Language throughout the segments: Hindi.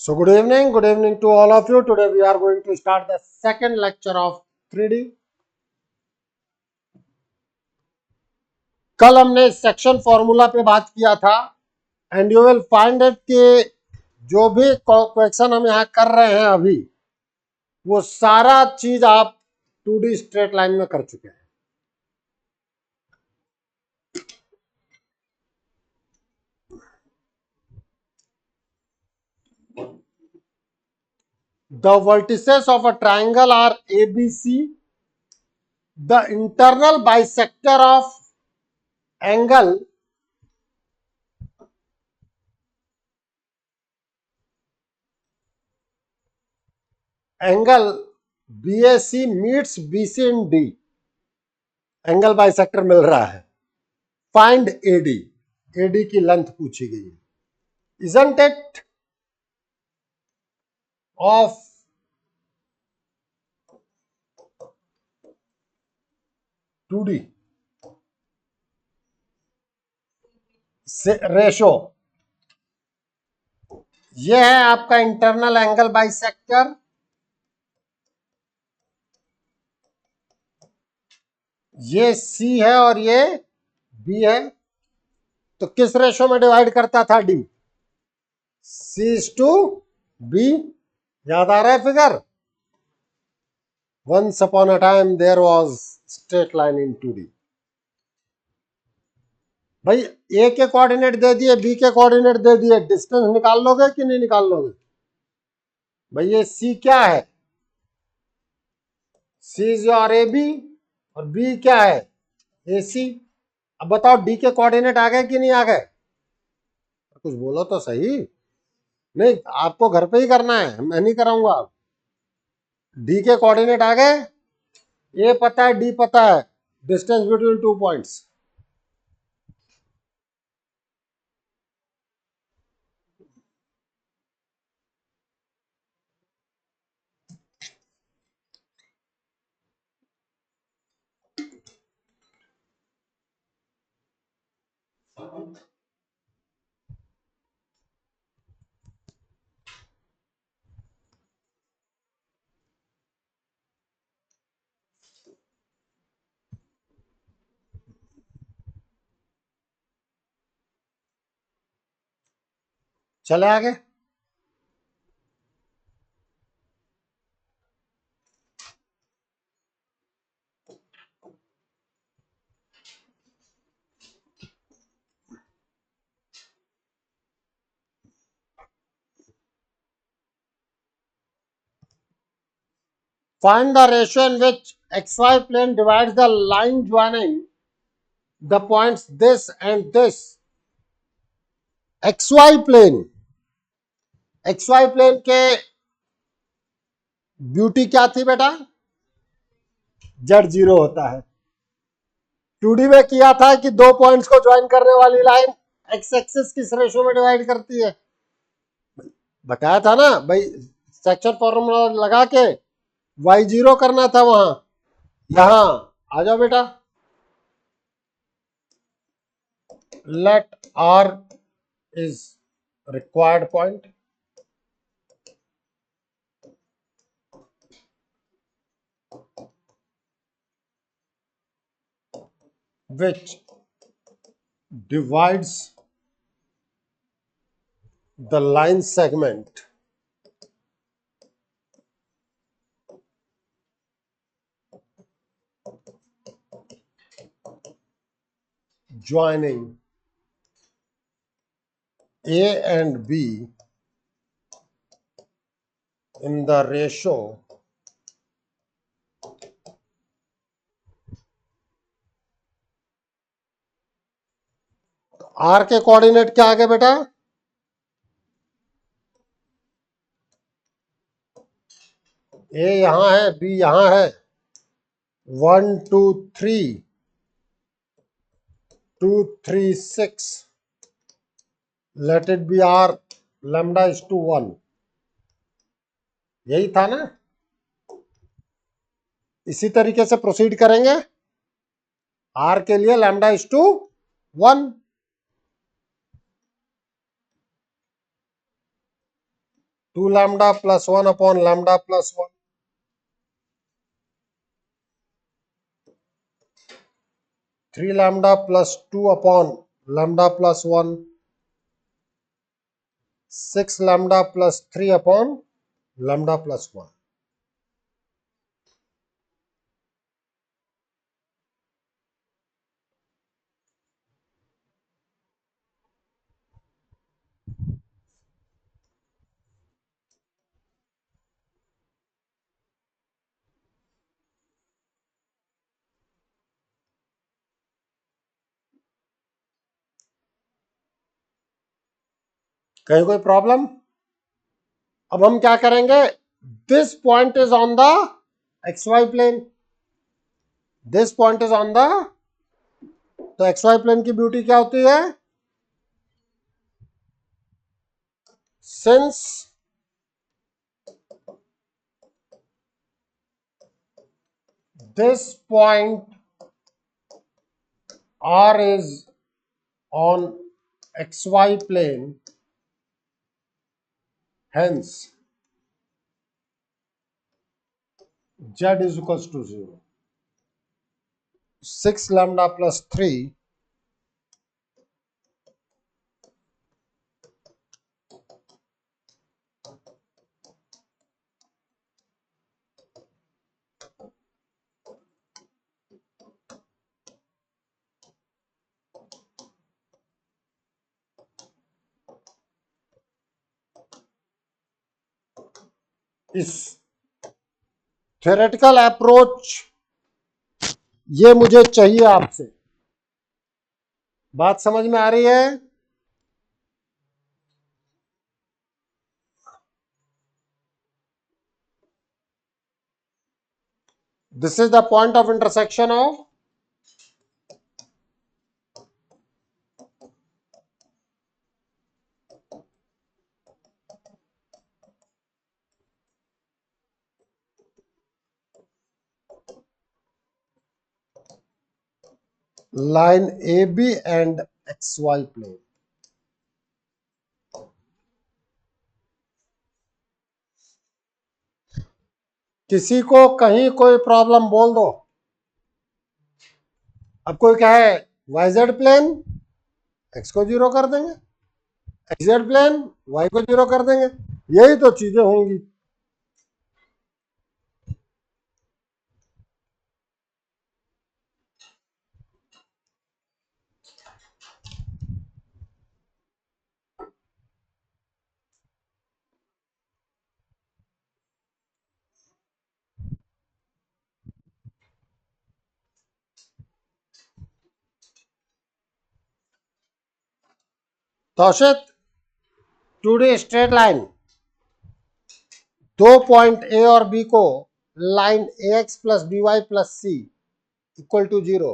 So good evening to all of you. Today we are going to start the second lecture of 3D. कल हमने सेक्शन फॉर्मूला पे बात किया था and you will find it कि जो भी क्वेश्चन हम यहाँ कर रहे हैं अभी वो सारा चीज आप 2D स्ट्रेट लाइन में कर चुके हैं. The vertices of a triangle are ABC. The internal bisector of angle BAC meets BC in D. Angle bisector मिल रहा है. Find AD. AD की लेंथ पूछी गई है. Isn't it of two D ratio. ये है आपका इंटरनल एंगल बाइसेक्टर. ये C है और ये B है. तो किस रेशो में डिवाइड करता था D? C/B. याद आ रहा है figure? Once upon a time there was straight line in 2D. भाई A के कोऑर्डिनेट दे दिए, B के कोऑर्डिनेट दे दिए, डिस्टेंस निकाल लोगे कि नहीं निकाल लोगे? भाई ये C क्या है? C इज योर AB और B क्या है? AC. अब बताओ D के कोऑर्डिनेट आ गए कि नहीं आ गए? कुछ बोलो तो सही. नहीं, आपको घर पे ही करना है, मैं नहीं कराऊंगा. D के कोऑर्डिनेट आ गए. A पता है, D पता है. Distance between 2 points. चले आगे. Find the ratio in which XY plane divides the line joining the points this and this. XY plane के ब्यूटी क्या थी बेटा? Z0 होता है. 2D में किया था कि दो पॉइंट्स को ज्वाइन करने वाली लाइन एक्स एक्सिस किस रेशो में डिवाइड करती है? बताया था ना भाई. सेक्शन फॉर्मूला लगा के Y0 करना था वहां. यहां आ जाओ बेटा. Let R is required point. Which divides the line segment joining A and B in the ratio R के कोऑर्डिनेट क्या आ गए बेटा? A यहां है, B यहां है. 1 2 3 2 3 6. Let it be R lambda is to 1. यही था ना. इसी तरीके से प्रोसीड करेंगे. R के लिए lambda is to 1. 2 lambda plus 1 upon lambda plus 1. 3 lambda plus 2 upon lambda plus 1. 6 lambda plus 3 upon lambda plus 1. कहीं कोई प्रॉब्लम? अब हम क्या करेंगे, this point is on the XY plane, this point is on the, तो XY प्लेन की ब्यूटी क्या होती है, since this point R is on XY plane, hence Z is equals to 0. 6 lambda plus 3 इस थ्योरेटिकल अप्रोच ये मुझे चाहिए आपसे, बात समझ में आ रही है? This is the point of intersection of line AB and XY plane. किसी को कहीं कोई प्रॉब्लम बोल दो। अब कोई कहे YZ प्लेन, X को 0 कर देंगे, XZ प्लेन Y को 0 कर देंगे, यही तो चीजें होंगी। तौशित, टूडे स्ट्रेट लाइन, दो पॉइंट ए और बी को line AX plus BY plus C equal to 0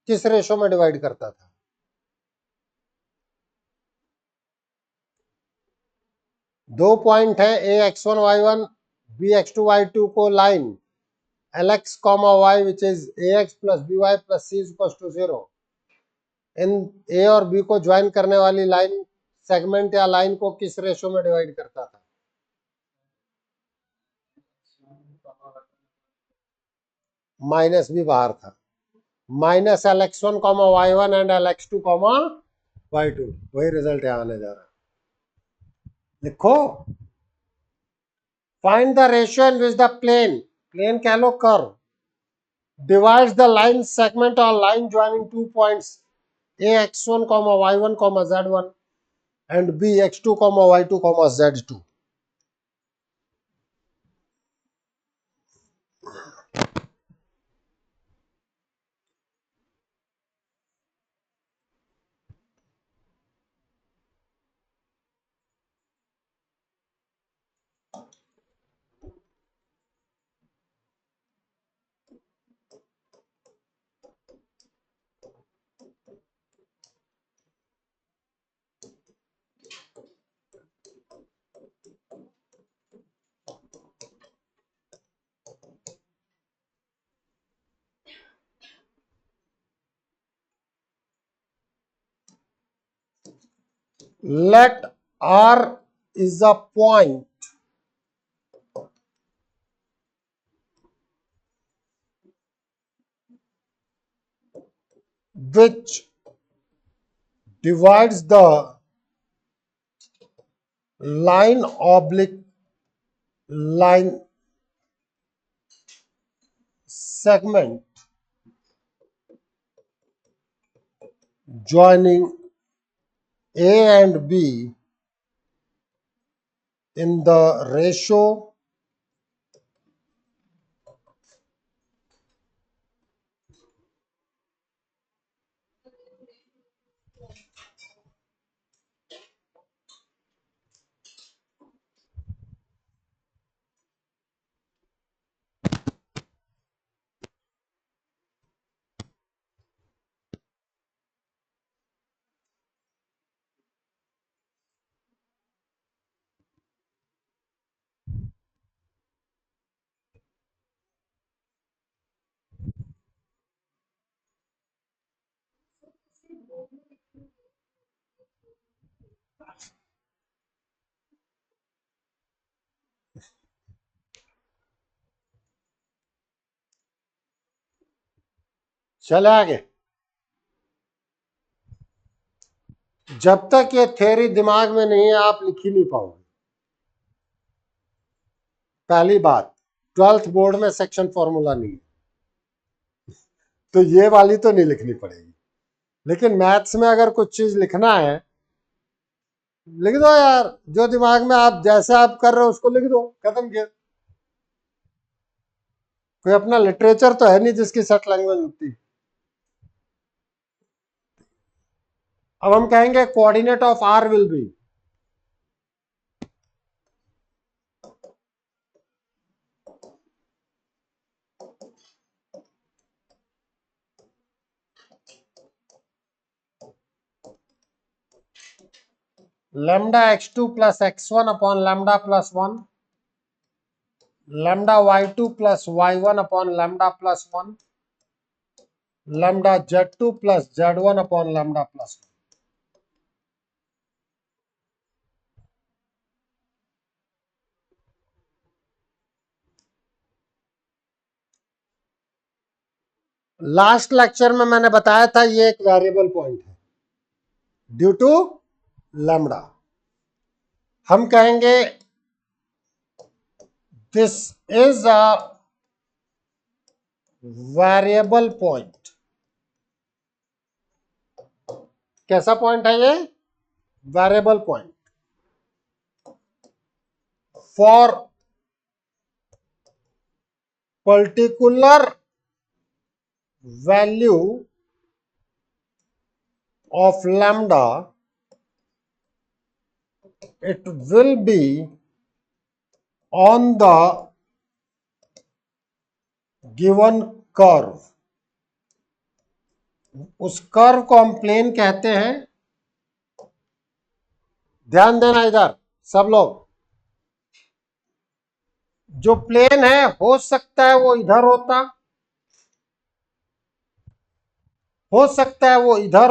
किस रेशो में डिवाइड करता था? दो पॉइंट है AX1Y1 BX2Y2 को line LX, Y which is AX plus BY plus C equal to 0, इन ए और बी को ज्वाइन करने वाली लाइन सेगमेंट या लाइन को किस रेशो में डिवाइड करता था? माइनस भी बाहर था, minus LX1 Y1 and LX2 Y2, वही रिजल्ट यहां आने जा रहा है। लिखो, find the ratio in which the plane, plane कह लो curve, divides the line segment or line joining 2 points AX1, Y1, Z1 and BX2, Y2, Z2. Let R is a point which divides the line oblique line segment joining A and B in the ratio चले आगे। जब तक ये थ्योरी दिमाग में नहीं है आप लिख ही नहीं पाओगे। पहली बात, 12th बोर्ड में सेक्शन फॉर्मूला नहीं है, तो ये वाली तो नहीं लिखनी पड़ेगी। लेकिन मैथ्स में अगर कुछ चीज लिखना है लिख दो यार, जो दिमाग में आप जैसे आप कर रहे हो उसको लिख दो, खत्म किया। कोई अपना लिटरेचर तो है नहीं जिसकी सेट लैंग्वेज होती। अब हम कहेंगे coordinate of R will be, lambda x2 plus x1 upon lambda plus 1, lambda y2 plus y1 upon lambda plus 1, lambda z2 plus z1 upon lambda plus 1। Last lecture में मैंने बताया था ये एक वेरिएबल पॉइंट है ड्यू टू लैम्डा। हम कहेंगे this is a variable point. कैसा पॉइंट है ये? Variable point for particular value of lambda, it will be on the given curve। उस कर्व को हम प्लेन कहते हैं। ध्यान देना इधर सब लोग, जो प्लेन है हो सकता है वो इधर होता, हो सकता है वो इधर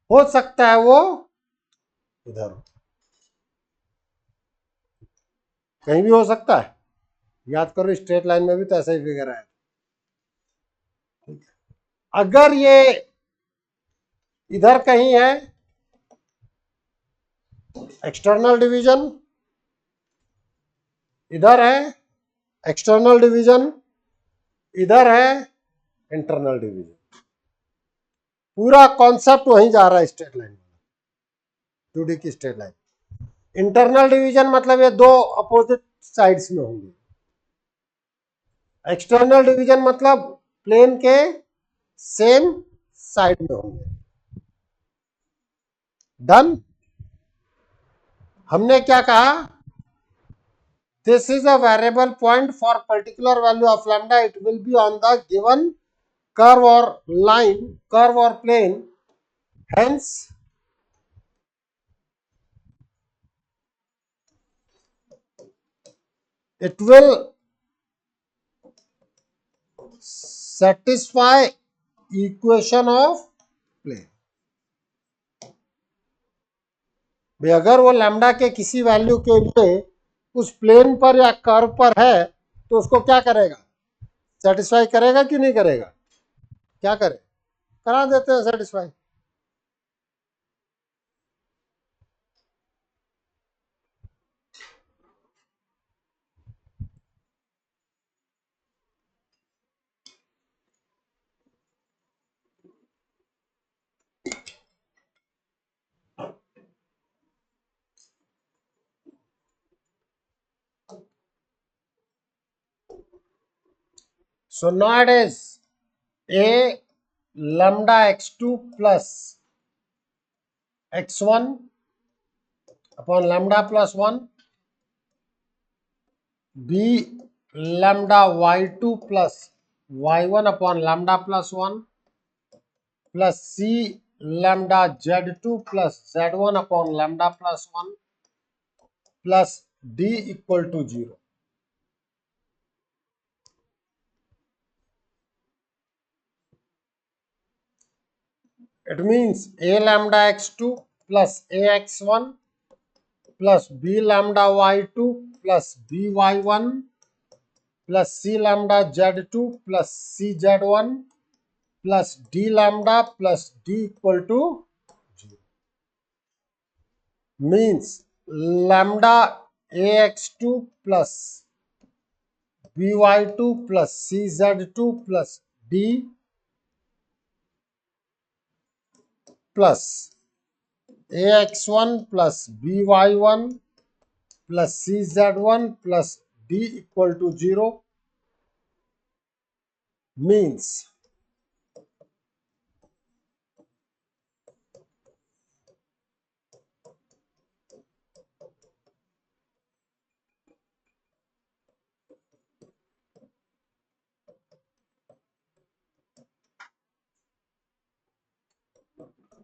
हो सकता है वो इधर हो, कहीं भी हो सकता है। याद करो स्ट्रेट लाइन में भी तो ऐसा ही फिगर है। अगर ये इधर कहीं है एक्सटर्नल डिवीजन, इधर है एक्सटर्नल डिवीजन, इधर है इंटरनल डिवीजन, पूरा कॉन्सेप्ट वहीं जा रहा है स्ट्रेट लाइन, 2D की स्ट्रेट लाइन। इंटरनल डिवीजन मतलब ये दो अपोजिट साइड्स में होंगे, एक्सटर्नल डिवीजन मतलब प्लेन के सेम साइड में होंगे। डन। हमने क्या कहा? This is a variable point for particular value of lambda, it will be on the given curve और लाइन, कर्व और plane, hence it will satisfy equation of plane। भाई अगर वो लैम्डा के किसी वैल्यू के लिए उस प्लेन पर या कर्व पर है तो उसको क्या करेगा? सेटिस्फाई करेगा कि नहीं करेगा? क्या करें, करा देते हैं satisfy. So nowadays a lambda x2 plus x1 upon lambda plus 1, b lambda y2 plus y1 upon lambda plus 1 plus c lambda z2 plus z1 upon lambda plus 1 plus d equal to 0. It means a lambda x2 plus a x1 plus b lambda y2 plus b y1 plus c lambda z2 plus c z1 plus d lambda plus d equal to 0. Means lambda ax2 plus by2 plus cz2 plus d plus ax1 plus by1 plus cz1 plus d equal to 0 means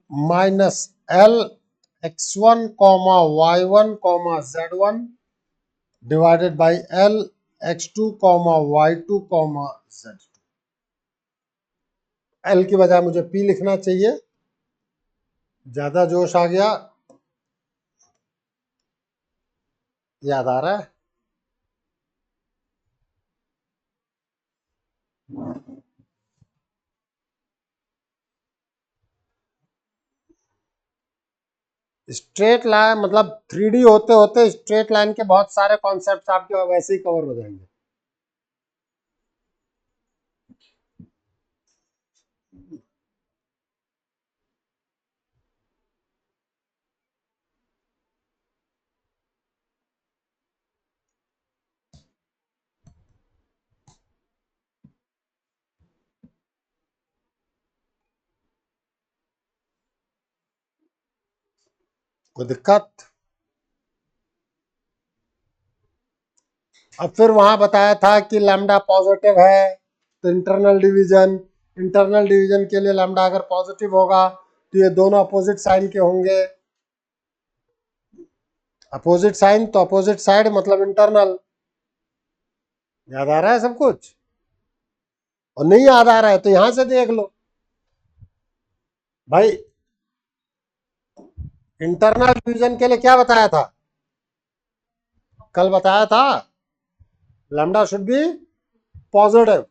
minus L x1 comma y1 comma z1 divided by L x2 comma y2 comma z2. L की बजाय मुझे P लिखना चाहिए, ज्यादा जोश आ गया, याद आ रहा है। स्ट्रेट लाइन मतलब 3D होते होते स्ट्रेट लाइन के बहुत सारे कॉन्सेप्ट आपके वैसे ही कवर हो जाएंगे। कोई दिक्कत? अब फिर वहां बताया था कि लैम्डा पॉजिटिव है तो इंटरनल डिवीजन के लिए लैम्डा अगर पॉजिटिव होगा तो ये दोनों अपोजिट साइन के होंगे। अपोजिट साइन तो अपोजिट साइड मतलब इंटरनल। याद आ रहा है सब कुछ? और नहीं याद आ रहा है तो यहां से देख लो भाई। इंटरनल डिवीजन के लिए क्या बताया था? कल बताया था lambda should be positive.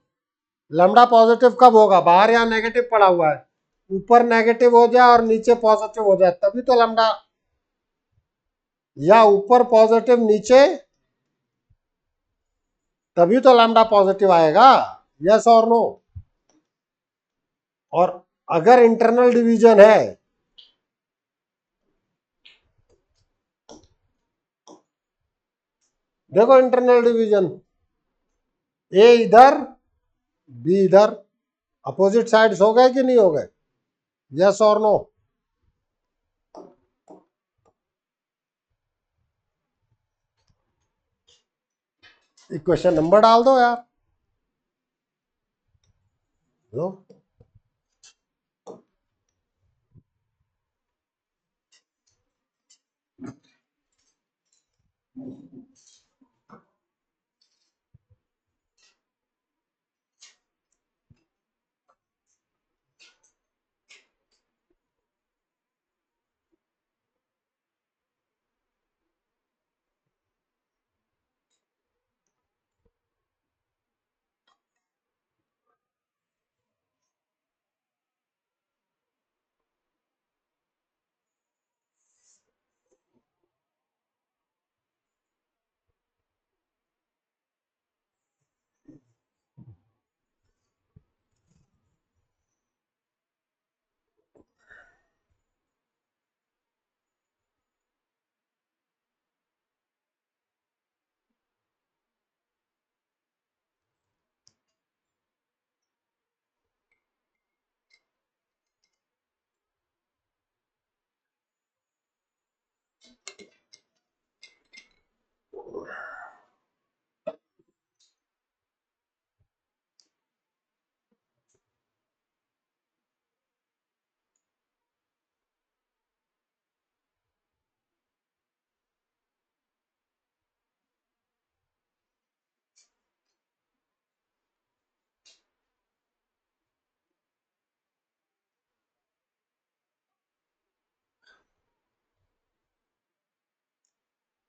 Lambda positive कब होगा? बाहर यहाँ नेगेटिव पड़ा हुआ है, ऊपर नेगेटिव हो जाए और नीचे पॉजिटिव हो जाए तभी तो लैम्डा, या ऊपर पॉजिटिव नीचे तभी तो लैम्डा पॉजिटिव आएगा। यस और नो? और अगर इंटरनल डिवीजन है देखो, इंटरनल डिवीजन ए इधर बी इधर, अपोजिट साइड्स हो गए कि नहीं हो गए? यस और नो? इक्वेशन नंबर डाल दो यार। लो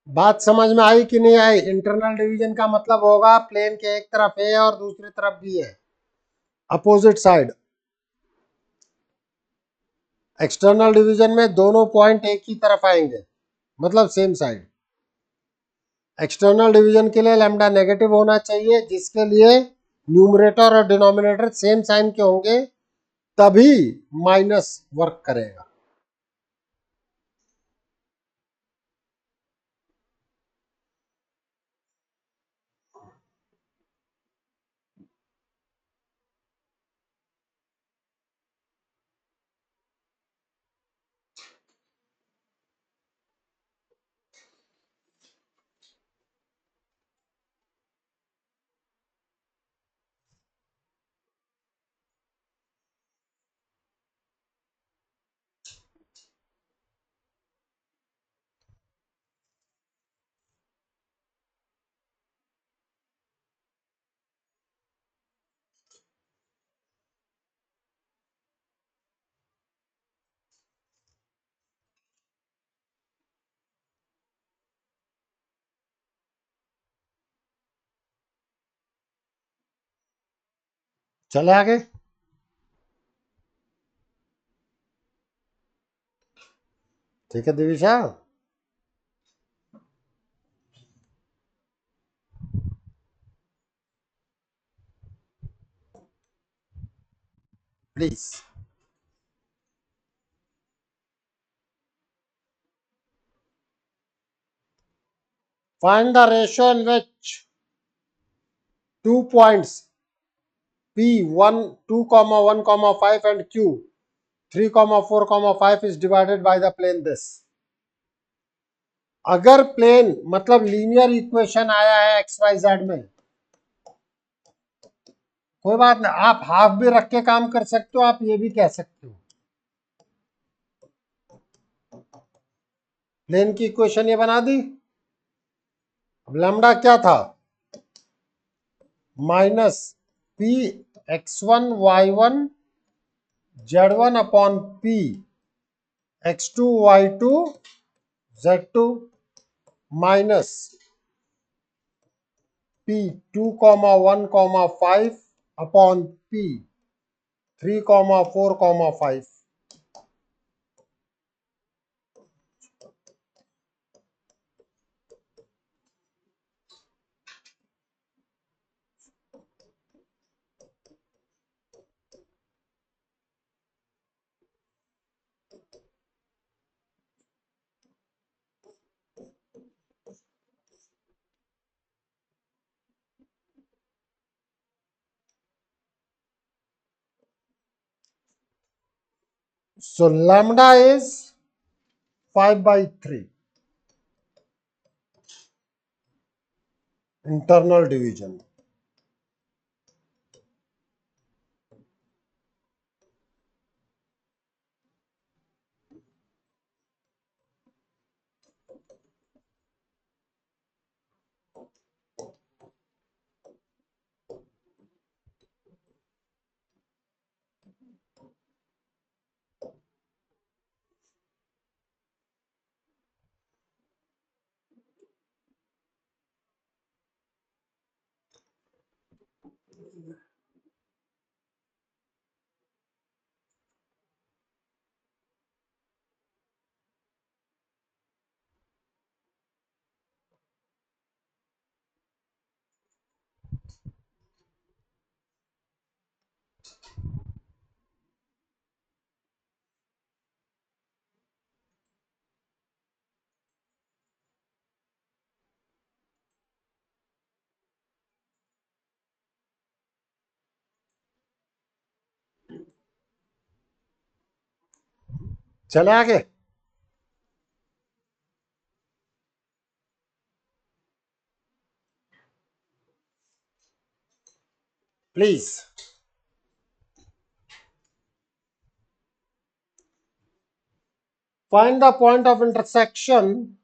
बात समझ में आई कि नहीं आई? इंटरनल डिवीजन का मतलब होगा प्लेन के एक तरफ ए और दूसरी तरफ बी है, अपोजिट साइड। एक्सटर्नल डिवीजन में दोनों पॉइंट एक ही तरफ आएंगे, मतलब सेम साइड। एक्सटर्नल डिवीजन के लिए लैम्डा नेगेटिव होना चाहिए, जिसके लिए न्यूमरेटर और डिनोमिनेटर सेम साइन के होंगे, तभी माइनस वर्क करेगा। चले आगे। ठीक है Divisha. Please. Find the ratio in which 2 points P1 2,1,5 and Q 3,4,5 is divided by the plane this। अगर प्लेन मतलब लीनियर इक्वेशन आया है एक्स वाई जेड में, कोई बात नहीं, आप हाफ भी रख के काम कर सकते हो, आप ये भी कह सकते हो। प्लेन की इक्वेशन ये बना दी। अब लैम्डा क्या था? Minus P x1 y1 z1 upon P x2 y2 z2 minus P 2,1,5 upon P 3,4,5। So lambda is 5/3 internal division। चले आगे। Please. Find the point of intersection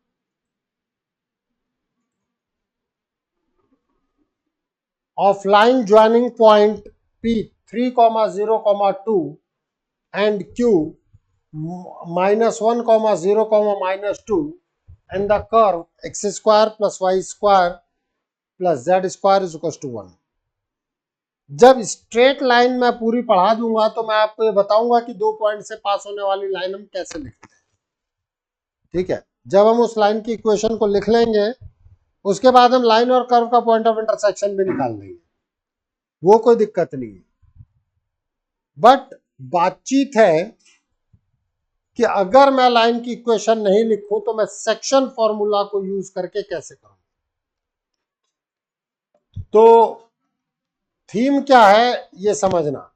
of line joining point P 3,0,2 and Q -1, 0, -2 in the curve X square plus Y square plus Z square is equal to 1। जब स्ट्रेट लाइन मैं पूरी पढ़ा दूंगा तो मैं आपको ये बताऊंगा कि 2 पॉइंट से पास होने वाली लाइन हम कैसे लिखते हैं। ठीक है, जब हम उस लाइन की इक्वेशन को लिख लेंगे उसके बाद हम लाइन और कर्व का पॉइंट ऑफ इंटरसेक्शन भी निकाल लेंगे, वो कोई दिक्कत नहीं है। बट बातचीत है कि अगर मैं लाइन की इक्वेशन नहीं लिखूं तो मैं सेक्शन फॉर्मूला को यूज करके कैसे करूं। तो थीम क्या है ये समझना।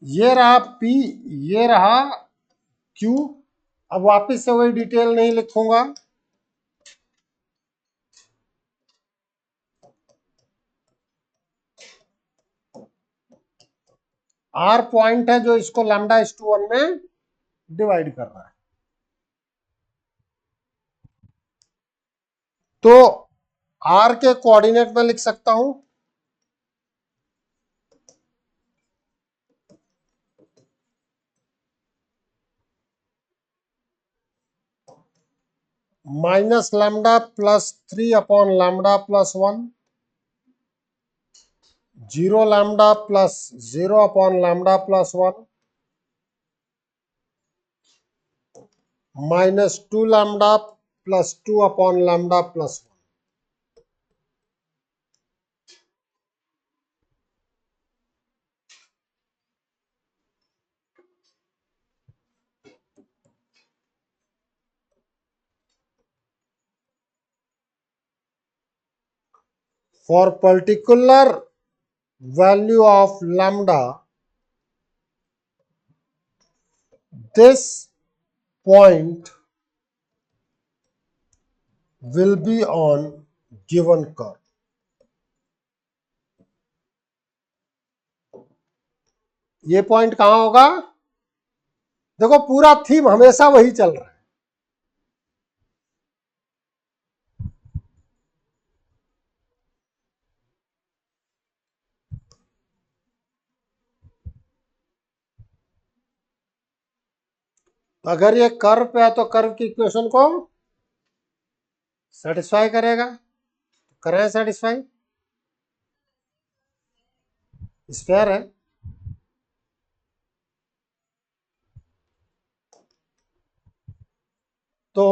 ये रहा P, ये रहा Q। अब वापस से वही डिटेल नहीं लिखूंगा। R पॉइंट है जो इसको λ/1 में डिवाइड कर रहा है। तो R के कोऑर्डिनेट में लिख सकता हूं -λ+3/λ+1, 0λ plus 0/λ+1, -2λ plus 2/λ+1। For particular value of lambda, this point will be on given curve। ये पॉइंट कहां होगा? देखो पूरा थीम हमेशा वही चल रहा है। तो अगर ये कर्व पे है तो कर्व की इक्वेशन को सेटिस्फाई करेगा, करें सेटिस्फाई। स्फीयर है, तो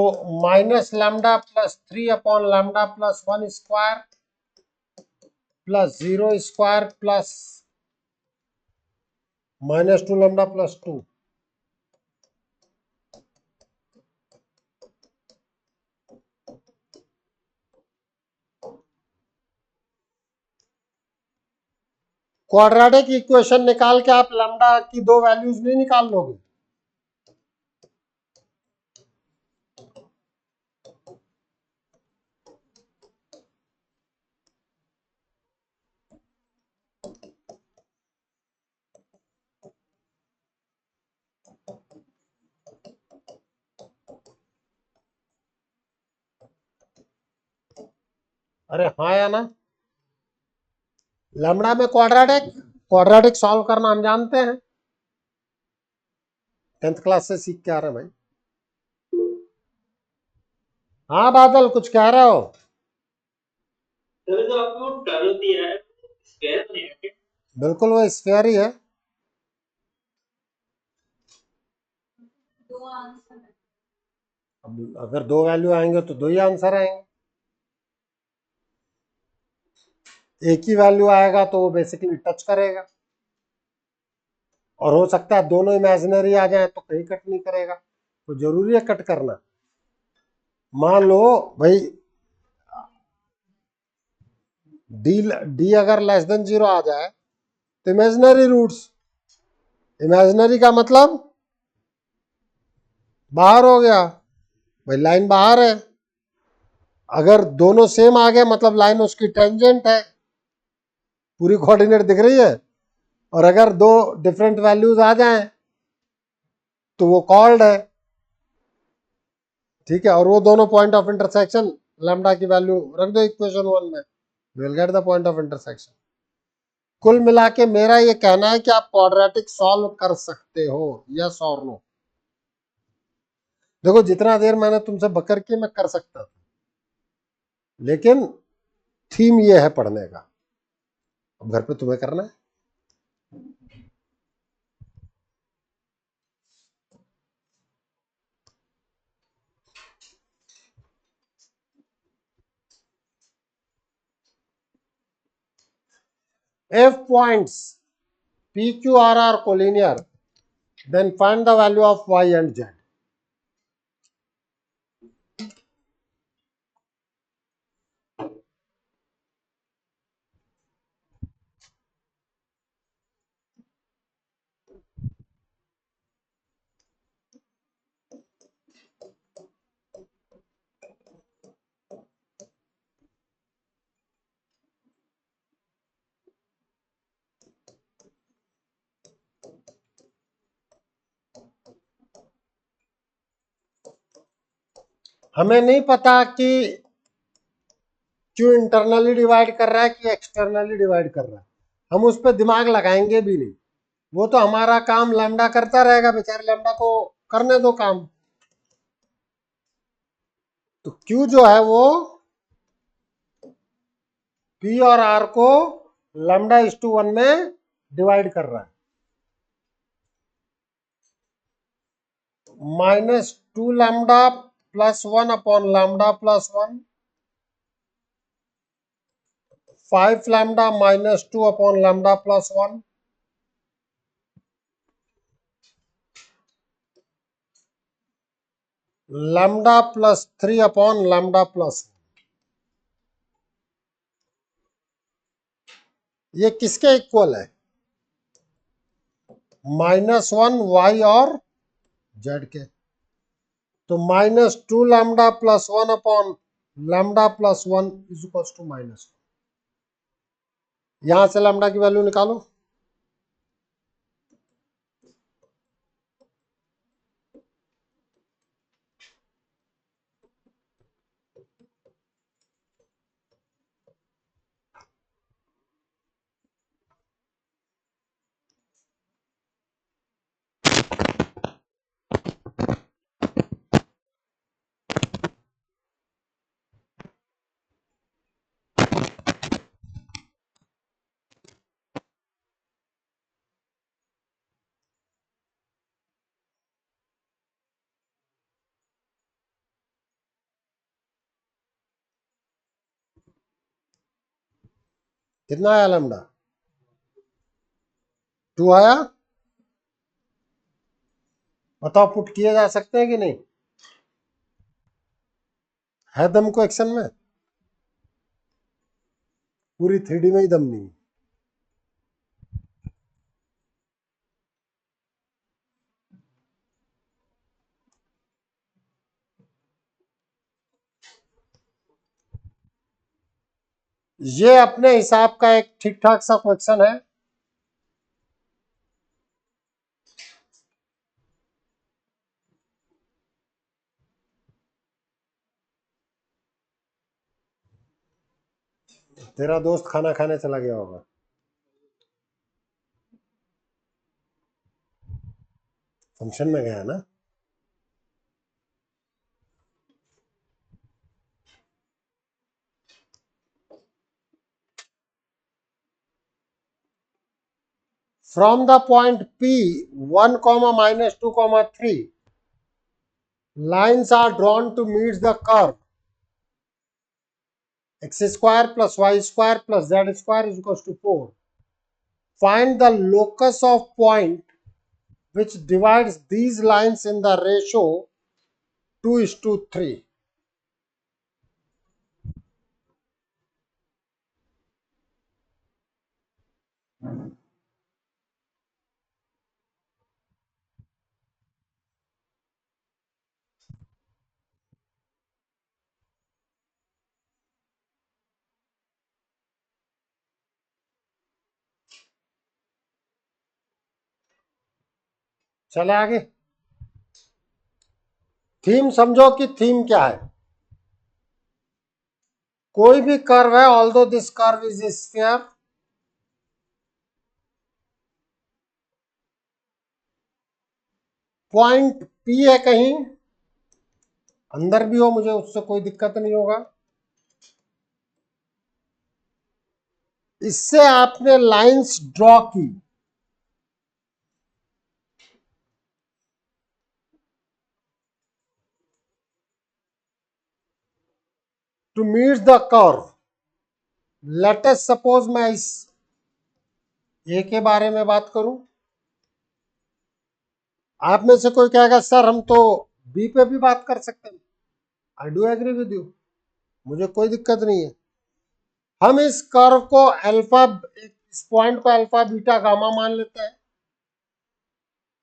-λ+3/λ+1 square plus 0 square plus -2λ+2। Quadratic equation निकाल के आप लैम्डा की 2 वैल्यूज नहीं निकाल लोगे। अरे हाँ या ना? लैम्डा में क्वाड्रेटिक सॉल्व करना हम जानते हैं, 10th क्लास से सीख के आ रहे हैं भाई। हाँ बादल कुछ कह रहे हो? तो आपको टर्न होती है, स्क्वायर नहीं है। बिल्कुल वो स्फीयर ही है। अब अगर 2 वैल्यू आएंगे तो 2 ही आंसर आएंगे। एक ही वैल्यू आएगा तो वो बेसिकली टच करेगा, और हो सकता है दोनों इमेजिनरी आ जाए तो कहीं कट नहीं करेगा। तो जरूरी है कट करना। मान लो भाई डी अगर लेस देन 0 आ जाए तो इमेजिनरी रूट्स, इमेजिनरी का मतलब बाहर हो गया भाई, लाइन बाहर है। अगर दोनों सेम आ गए मतलब लाइन उसकी टेंजेंट है, पूरी कोऑर्डिनेट दिख रही है। और अगर दो डिफरेंट वैल्यूज आ जाएं तो वो कॉल्ड है। ठीक है, और वो दोनों पॉइंट ऑफ इंटरसेक्शन लैम्डा की वैल्यू रख दो इक्वेशन 1 में, you will get the point of intersection. कुल मिला के मेरा ये कहना है कि आप क्वाड्रेटिक सॉल्व कर सकते हो, यस और नो। देखो जितना देर मैंने तुमसे बकर की मैं कर सकता था, लेकिन थीम ये है पढ़ने का, अब घर पे तुम्हें करना है। If points P, Q, R are collinear, then find the value of Y and Z. हमें नहीं पता कि Q इंटरनली डिवाइड कर रहा है कि एक्सटर्नली डिवाइड कर रहा है, हम उस पर दिमाग लगाएंगे भी नहीं। वो तो हमारा काम लैम्डा करता रहेगा, बेचारे लैम्डा को करने दो काम। तो Q जो है वो P और R को λ/1 में डिवाइड कर रहा है। -2λ + 1 अपॉन λ + 1, 5λ - 2 अपॉन λ + 1, λ + 3 अपॉन λ + 1। ये किसके इक्वल है? -1 y और z के। तो -2λ + 1 अपॉन λ + 1 = -1। यहां से लैम्डा की वैल्यू निकालो। कितना आया लैम्डा? 2 आया। बताओ पुट किए जा सकते हैं कि नहीं? है दम को एक्शन में? पूरी 3D में ही दम नहीं। ये अपने हिसाब का एक ठीक ठाक सा क्वेश्चन है। तेरा दोस्त खाना खाने चला गया होगा। फंक्शन में गया ना? From the point P 1, -2, 3, lines are drawn to meet the curve x² + y² + z² = 4. Find the locus of point which divides these lines in the ratio 2:3. चले आगे। थीम समझो कि थीम क्या है। कोई भी कर्व है, although this curve is sphere, point P है कहीं अंदर भी हो, मुझे उससे कोई दिक्कत नहीं होगा। इससे आपने लाइंस ड्रॉ की, to meet the curve. Let us suppose मैं इस ए के बारे में बात करूं, आप में से कोई कहेगा सर हम तो बी पे भी बात कर सकते हैं। I do agree with you, मुझे कोई दिक्कत नहीं है। हम इस कर्व को अल्फा, इस पॉइंट को अल्फा बीटा गामा मान लेते हैं।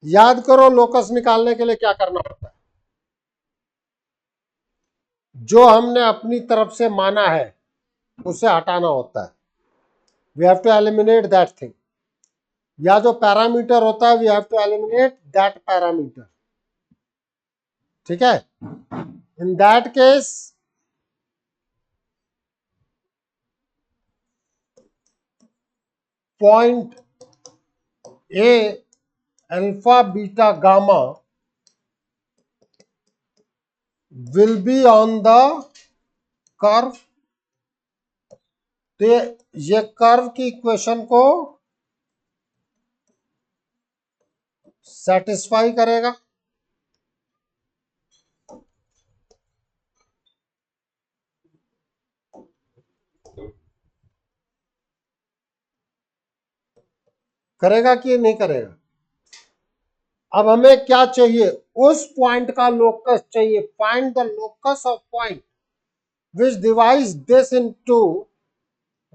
याद करो लोकस निकालने के लिए क्या करना होता है, जो हमने अपनी तरफ से माना है उसे हटाना होता है। We have to eliminate that thing, या जो पैरामीटर होता है we have to eliminate that parameter. ठीक है, in that case point A alpha beta gamma will be on the curve. तो ये कर्व की इक्वेशन को सेटिस्फाई करेगा। करेगा कि नहीं करेगा? अब हमें क्या चाहिए, उस पॉइंट का लोकस चाहिए। Find the locus of point which divides this into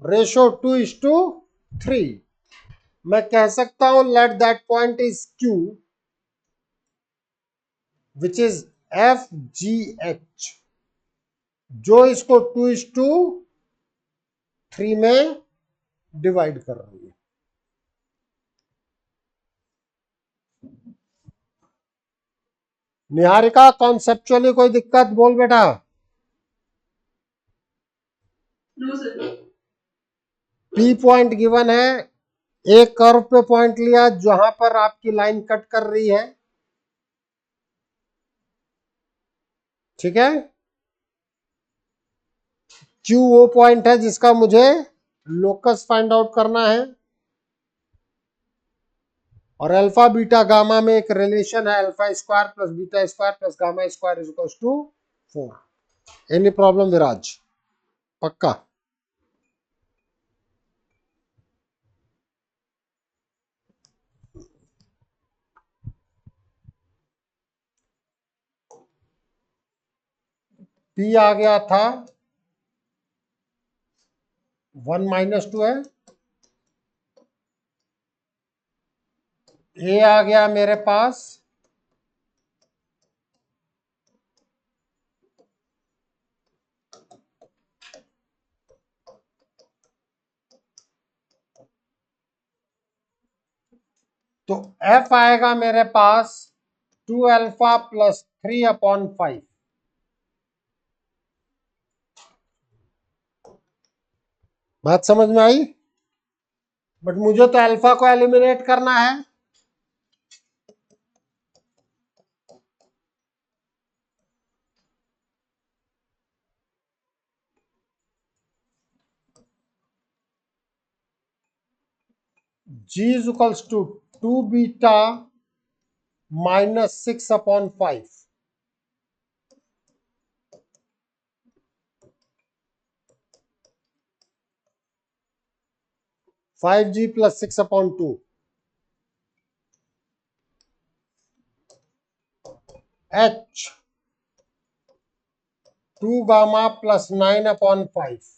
ratio 2:3। मैं कह सकता हूं let that point is Q which is F G H, जो इसको 2:3 में डिवाइड कर रही है। निहारिका कॉन्सेप्चुअली कोई दिक्कत? बोल बेटा। No sir. P point given है, एक कर्व पे पॉइंट लिया जहां पर आपकी लाइन कट कर रही है। ठीक है, क्यू वो पॉइंट है जिसका मुझे लोकस फाइंड आउट करना है। और अल्फा बीटा गामा में एक रिलेशन है, alpha square plus beta square plus gamma square is equal to 4। Any problem Viraj? पक्का? पी आ गया था 1-2 है, ए आ गया मेरे पास तो एफ आएगा मेरे पास 2α + 3/5। बात समझ में आई? बट मुझे तो अल्फा को एलिमिनेट करना है। G is equals to 2β - 6/5। 5G + 6/2 H 2γ + 9/5।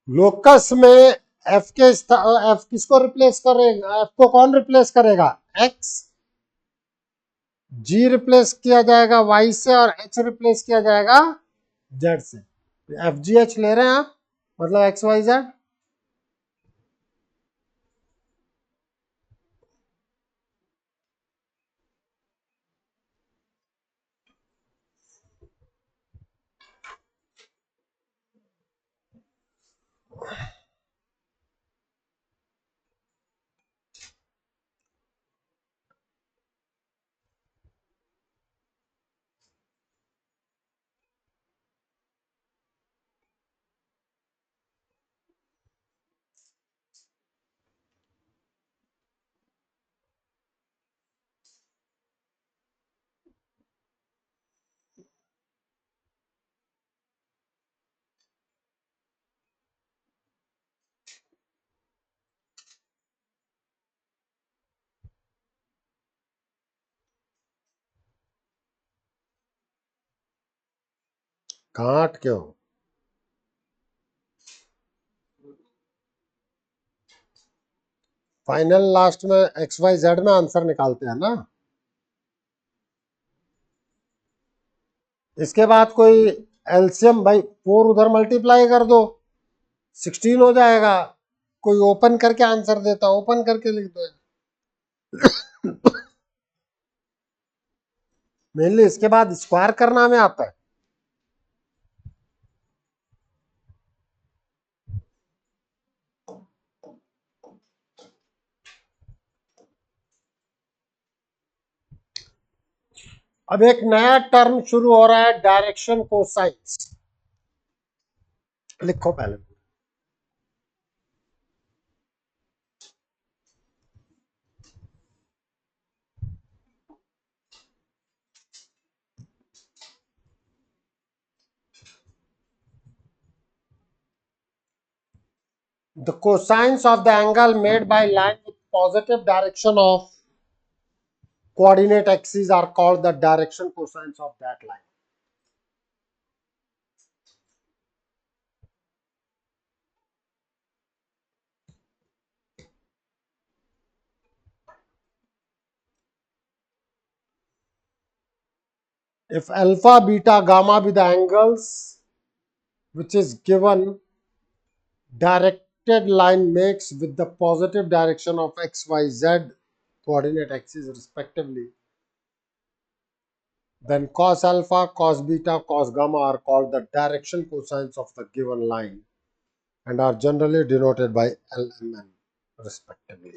Locus में एफ किसको रिप्लेस करेगा? एफ को कौन रिप्लेस करेगा? एक्स। जी रिप्लेस किया जाएगा वाई से और एच रिप्लेस किया जाएगा जेड से। एफ जी एच ले रहे हैं आप, मतलब एक्स वाई जेड। काट क्यों? फाइनल लास्ट में एक्स वाई जेड में आंसर निकालते हैं ना। इसके बाद कोई एलसीएम भाई, 4 उधर मल्टीप्लाई कर दो, 16 हो जाएगा। कोई ओपन करके आंसर देता, ओपन करके लिख दो। मेनली इसके बाद स्क्वायर करना हमें आता है। अब एक नया टर्म शुरू हो रहा है, डायरेक्शन कोसाइंस। लिखो पहले। The cosines of the angle made by line with positive direction of coordinate axes are called the direction cosines of that line. If alpha, beta, gamma be the angles which is given, directed line makes with the positive direction of x, y, z coordinate axes respectively, then cos alpha, cos beta, cos gamma are called the direction cosines of the given line and are generally denoted by L and N respectively.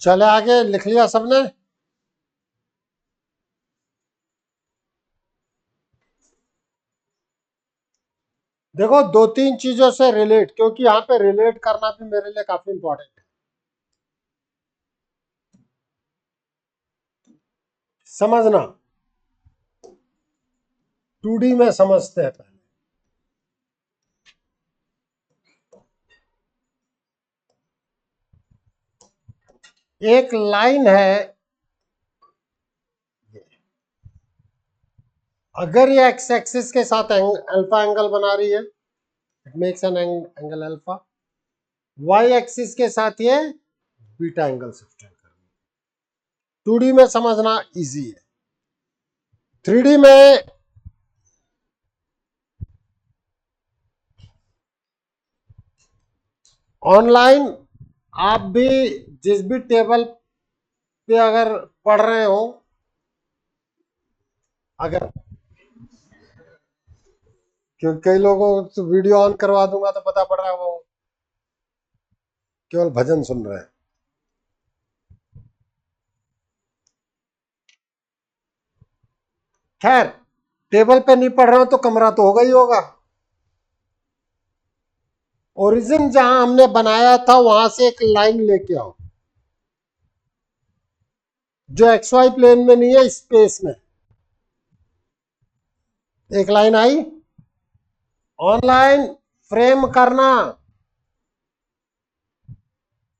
चले आगे, लिख लिया सबने? देखो, दो तीन चीजों से रिलेट, क्योंकि यहाँ पे रिलेट करना भी मेरे लिए काफी इंपॉर्टेंट है। समझना, 2D में समझते हैं पहले। एक लाइन है, अगर ये एक्स एक्सिस के साथ अल्फा एंगल बना रही है, it makes an angle alpha. Y axis के साथ ये बीटा एंगल सब्टेंड कर रही है। 2D में समझना इजी है। 3D में ऑनलाइन आप भी जिस भी टेबल पे अगर पढ़ रहे हो, अगर क्योंकि कई लोगों को तो वीडियो ऑन करवा दूंगा तो पता पड़ रहा है वो केवल भजन सुन रहे हैं। खैर, टेबल पे नहीं पढ़ रहे हो तो कमरा तो होगा ही होगा। ओरिजिन जहां हमने बनाया था वहां से एक लाइन लेके आओ, जो एक्स वाई प्लेन में नहीं है, स्पेस में। एक लाइन आई, ऑनलाइन फ्रेम करना,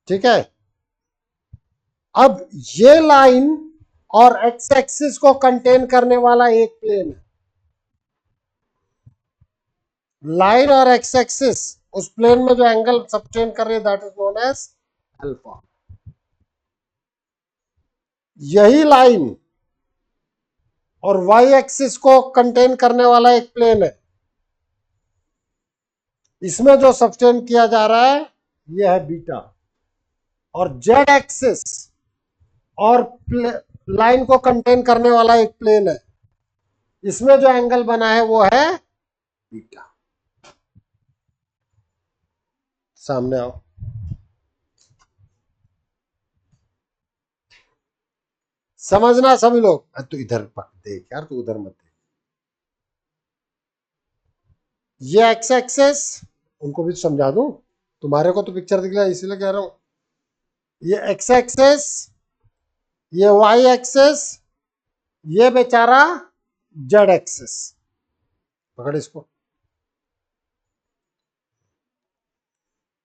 ठीक है। अब ये लाइन और एक्स एक्सिस को कंटेन करने वाला एक प्लेन है। लाइन और एक्स एक्सिस, उस प्लेन में जो एंगल सबटेंड कर रही है, that is known as alpha. यही लाइन और वाई एक्सिस को कंटेन करने वाला एक प्लेन है, इसमें जो सबटेंड किया जा रहा है यह है बीटा। और जेड एक्सिस और लाइन को कंटेन करने वाला एक प्लेन है, इसमें जो एंगल बना है वो है बीटा। सामने आओ। समझना सभी लोग। तू इधर देख यार, तू उधर मत देख। ये एक्स एक्सेस, उनको भी समझा दूं, तुम्हारे को तो पिक्चर दिख रहा है इसीलिए कह रहा हूं। ये एक्स एक्सेस, ये वाई एक्सेस, ये बेचारा जेड एक्सेस। पकड़ इसको।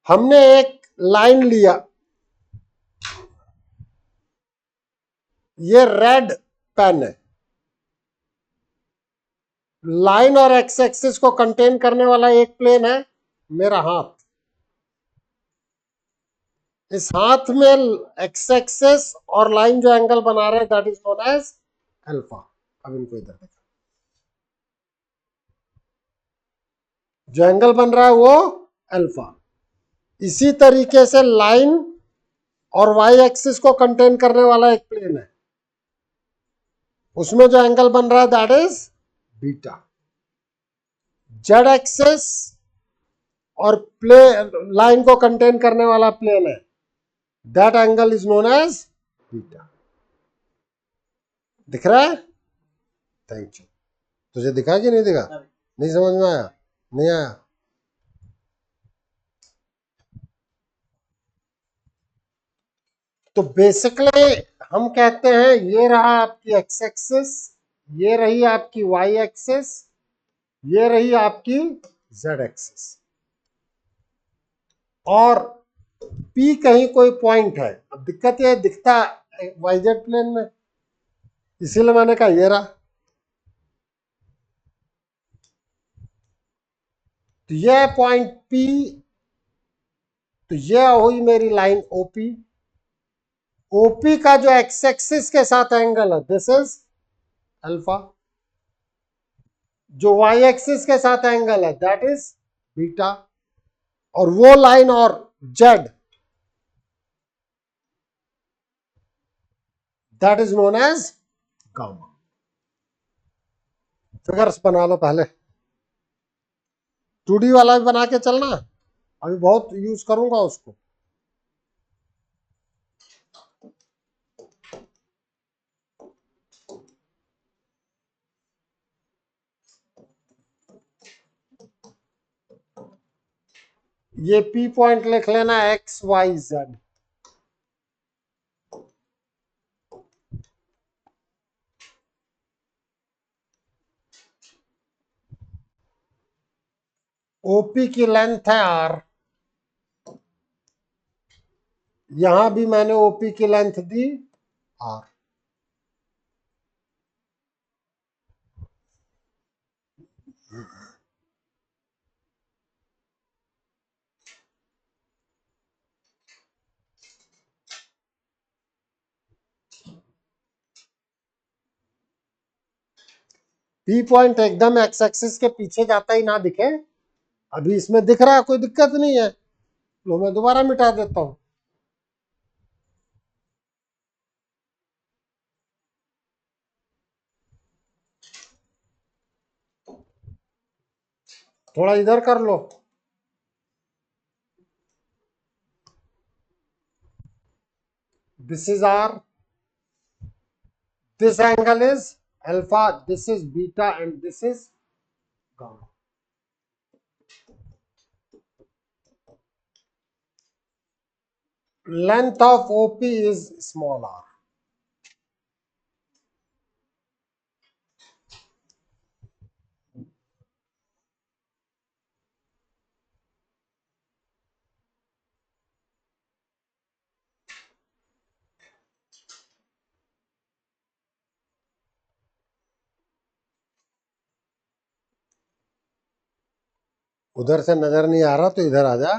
हमने एक लाइन लिया, ये रेड पेन है। लाइन और एक्स एक्सिस को कंटेन करने वाला एक प्लेन है मेरा हाथ। इस हाथ में एक्स एक्सिस और लाइन जो एंगल बना रहे हैं, that is known as alpha. अब इनको इधर देखो, जो एंगल बन रहा है वो अल्फा। इसी तरीके से लाइन और वाई एक्सिस को कंटेन करने वाला एक प्लेन है, उसमें जो एंगल बन रहा है that is beta. Z axis और लाइन को कंटेन करने वाला प्लेन है, that angle is known as beta. दिख रहा है? Thank you. तुझे दिखा कि नहीं दिखा? नहीं समझ में आया? नहीं आया? तो बेसिकली हम कहते हैं ये रहा आपकी एक्स एक्सिस, ये रही आपकी वाई एक्सिस, ये रही आपकी जेड एक्सिस, और P कहीं कोई पॉइंट है। अब दिक्कत ये दिखता वाई जेड प्लेन में, इसीलिए मैंने कहा ये रहा। तो यह पॉइंट P, तो यह हुई मेरी लाइन OP। OP का जो एक्स एक्सिस के साथ एंगल है दिस इज अल्फा, जो वाई एक्सिस के साथ एंगल है दैट इज बीटा, और वो लाइन और Z that is known as gamma. Figures बना लो पहले, 2D वाला भी बना के चलना, अभी बहुत यूज करूंगा उसको। ये P पॉइंट लिख लेना एक्स वाई जेड। ओपी की लेंथ है आर, यहां भी मैंने ओपी की लेंथ दी आर। पी पॉइंट एकदम एक्स एक्सिस के पीछे जाता ही ना दिखे, अभी इसमें दिख रहा है, कोई दिक्कत नहीं है, लो मैं दोबारा मिटा देता हूं। थोड़ा इधर कर लो, this is R, this angle is alpha, this is beta, and this is gamma. Length of OP is small r. उधर से नजर नहीं आ रहा तो इधर आ जा।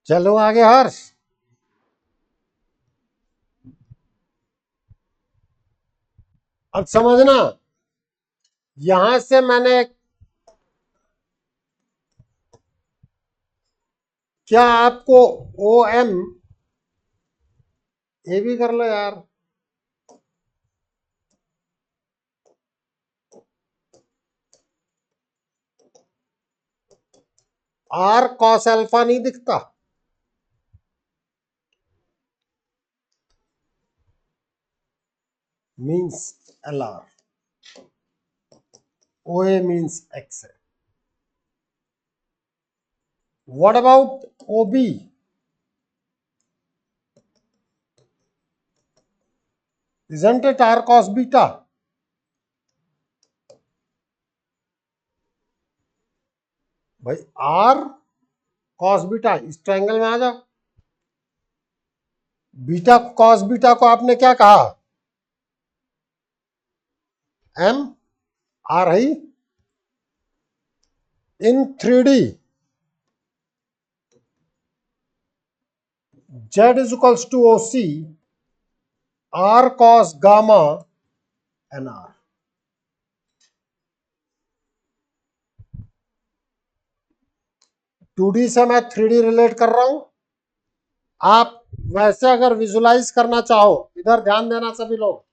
चलो आगे हर्ष। अब समझना, यहां से मैंने, क्या आपको ओ एम, ये भी कर लो यार, आर कॉस अल्फा नहीं दिखता? Means l r, O A means x है। What about O B? Isn't it r cos beta? भाई r cos बीटा, इस ट्रायंगल में आ जाओ। बीटा cos बीटा को आपने क्या कहा? m r है इन 3D, z is equals to oc r cos gamma n r। 2D से मैं 3D रिलेट कर रहा हूं। आप वैसे अगर विजुलाइज करना चाहो, इधर ध्यान देना सभी लोग,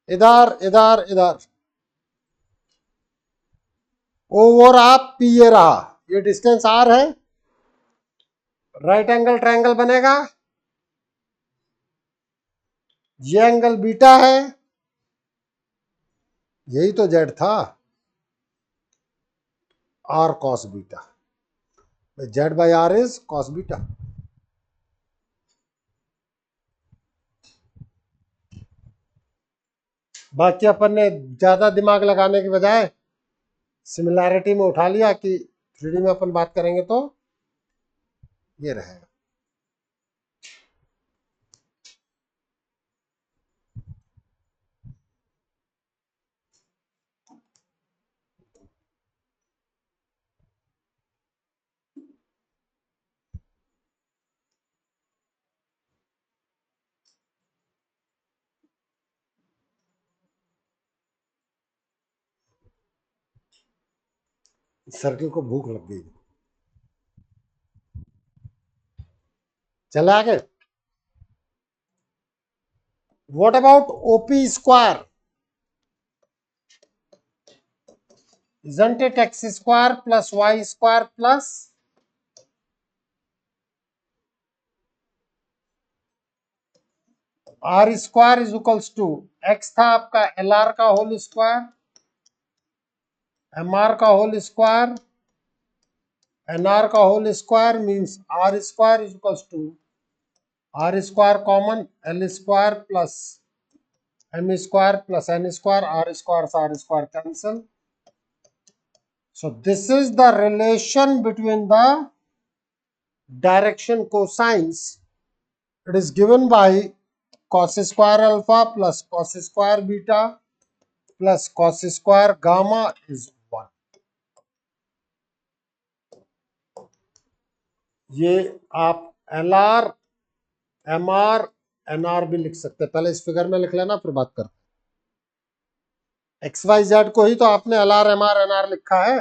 इधर इधर इधर, ओवर आप पी ये रहा, ये डिस्टेंस आर है, राइट एंगल ट्रायंगल बनेगा, ये एंगल बीटा है, यही तो जेड था, r cos beta, z by r is cos beta. बाकी अपन ने ज्यादा दिमाग लगाने की बजाय सिमिलैरिटी में उठा लिया कि 3D में अपन बात करेंगे तो ये रहेगा। सर्किल को भूख लग गई। चले आगे। What about OP square? Isn't it x square plus y square plus r square is equals to x था आपका lr का होल स्क्वायर, mr का होल स्क्वायर, nr का whole square means r square is equals to r square common l square plus m square plus n square, r square cancel. So this is the relation between the direction cosines. It is given by cos square alpha plus cos square beta plus cos square gamma is 1. ये आप LR, MR, NR भी लिख सकते हैं. पहले इस फिगर में लिख लेना फिर बात करते हैं. XYZ को ही तो आपने LR, MR, NR लिखा है.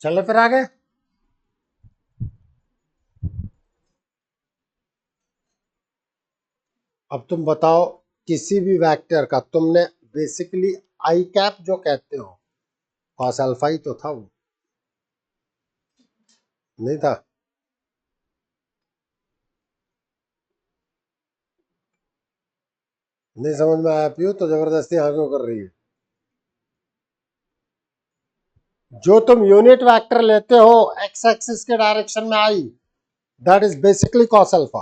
चलो फिर आगे. अब तुम बताओ किसी भी वेक्टर का तुमने बेसिकली आई कैप जो कहते हो कॉस अल्फा ही तो था, वो नहीं था. नहीं समझ में आया पीयू तो जबरदस्ती हाँ क्यों कर रही है? जो तुम यूनिट वेक्टर लेते हो एक्स एक्सिस के डायरेक्शन में I, that is basically cos alpha.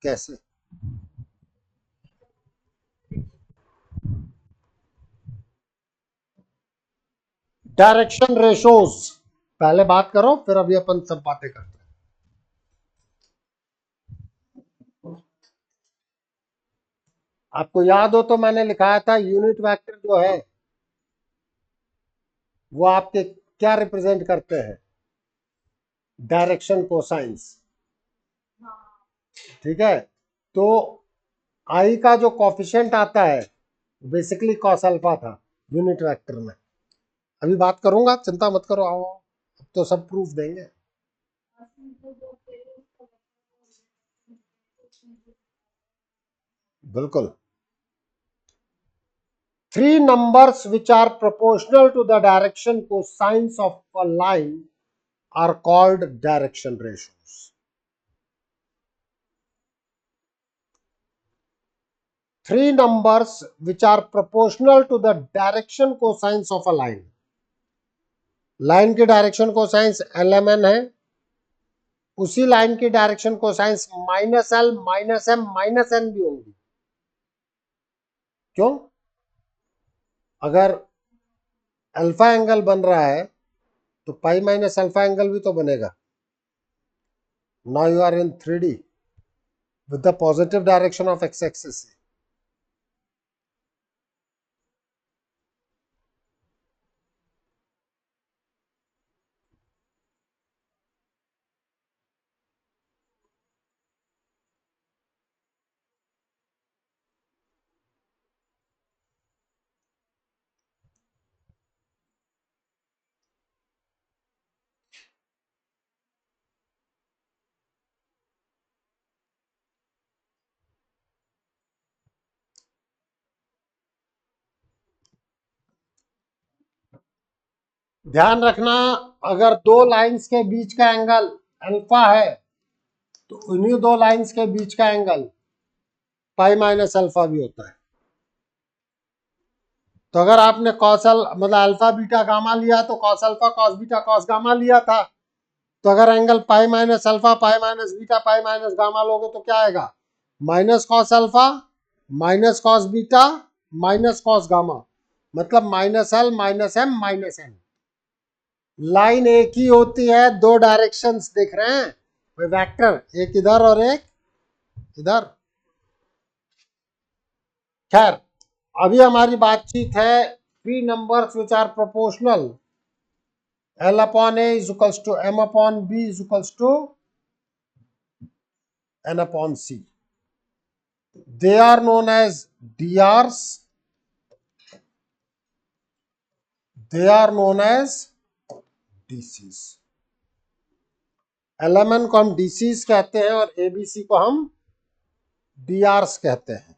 कैसे? डायरेक्शन रेशोज पहले बात करो फिर अभी अपन सब बातें करते हैं. आपको याद हो तो मैंने लिखाया था यूनिट वेक्टर जो है वो आपके क्या रिप्रेजेंट करते हैं? Direction cosines. ठीक है, तो आई का जो कॉफिशिएंट आता है बेसिकली कॉस अल्फा था यूनिट वेक्टर में. अभी बात करूंगा, चिंता मत करो, आओ अब तो सब प्रूफ देंगे. बिल्कुल. Three numbers which are proportional to the direction cosines of a line are called direction ratios. Three numbers which are proportional to the direction cosines of a line. Line की डायरेक्शन कोसाइंस LMN है, उसी लाइन की direction cosines -L, -M, -N भी होंगी. क्यों? अगर अल्फा एंगल बन रहा है तो पाई माइनस अल्फा एंगल भी तो बनेगा. Now you are in 3D with the positive direction of x-axis. ध्यान रखना, अगर दो लाइंस के बीच का एंगल अल्फा है तो उन्हीं दो लाइंस के बीच का एंगल पाई माइनस अल्फा भी होता है। तो अगर आपने कौशल मतलब अल्फा बीटा गामा लिया तो cos alpha cos beta cos gamma लिया था, तो अगर angle pi minus alpha pi minus beta pi minus gamma लोगे तो क्या आएगा, minus cos alpha minus cos beta minus cos gamma, मतलब minus L minus M minus N. Line एक ही होती है, दो डायरेक्शंस देख रहे हैं, कोई वेक्टर एक इधर और एक इधर। खैर, अभी हमारी बातचीत है three numbers which are proportional, L upon A is equals to M upon B is equals to N upon C. They are known as DRs. They are known as DCs. LMN को हम DCs कहते हैं और ABC को हम DRs कहते हैं।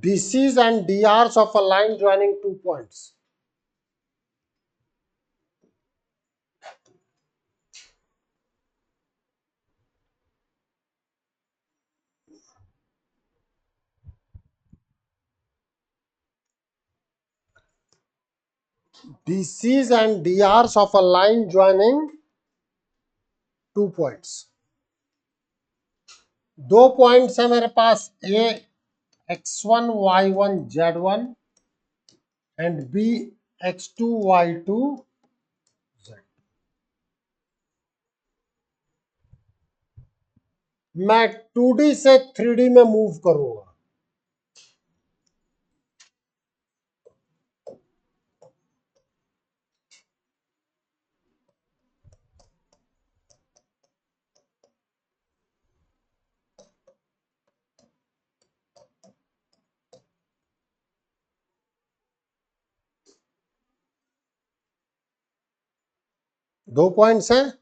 DCs and DRs of a line joining 2 points. DCs and DRs of a line joining 2 points. दो पॉइंट्स है मेरे पास, A x1 y1 z1 and B x2 y2 z। मैं 2D से 3D में मूव करूंगा। दो पॉइंट्स हैं,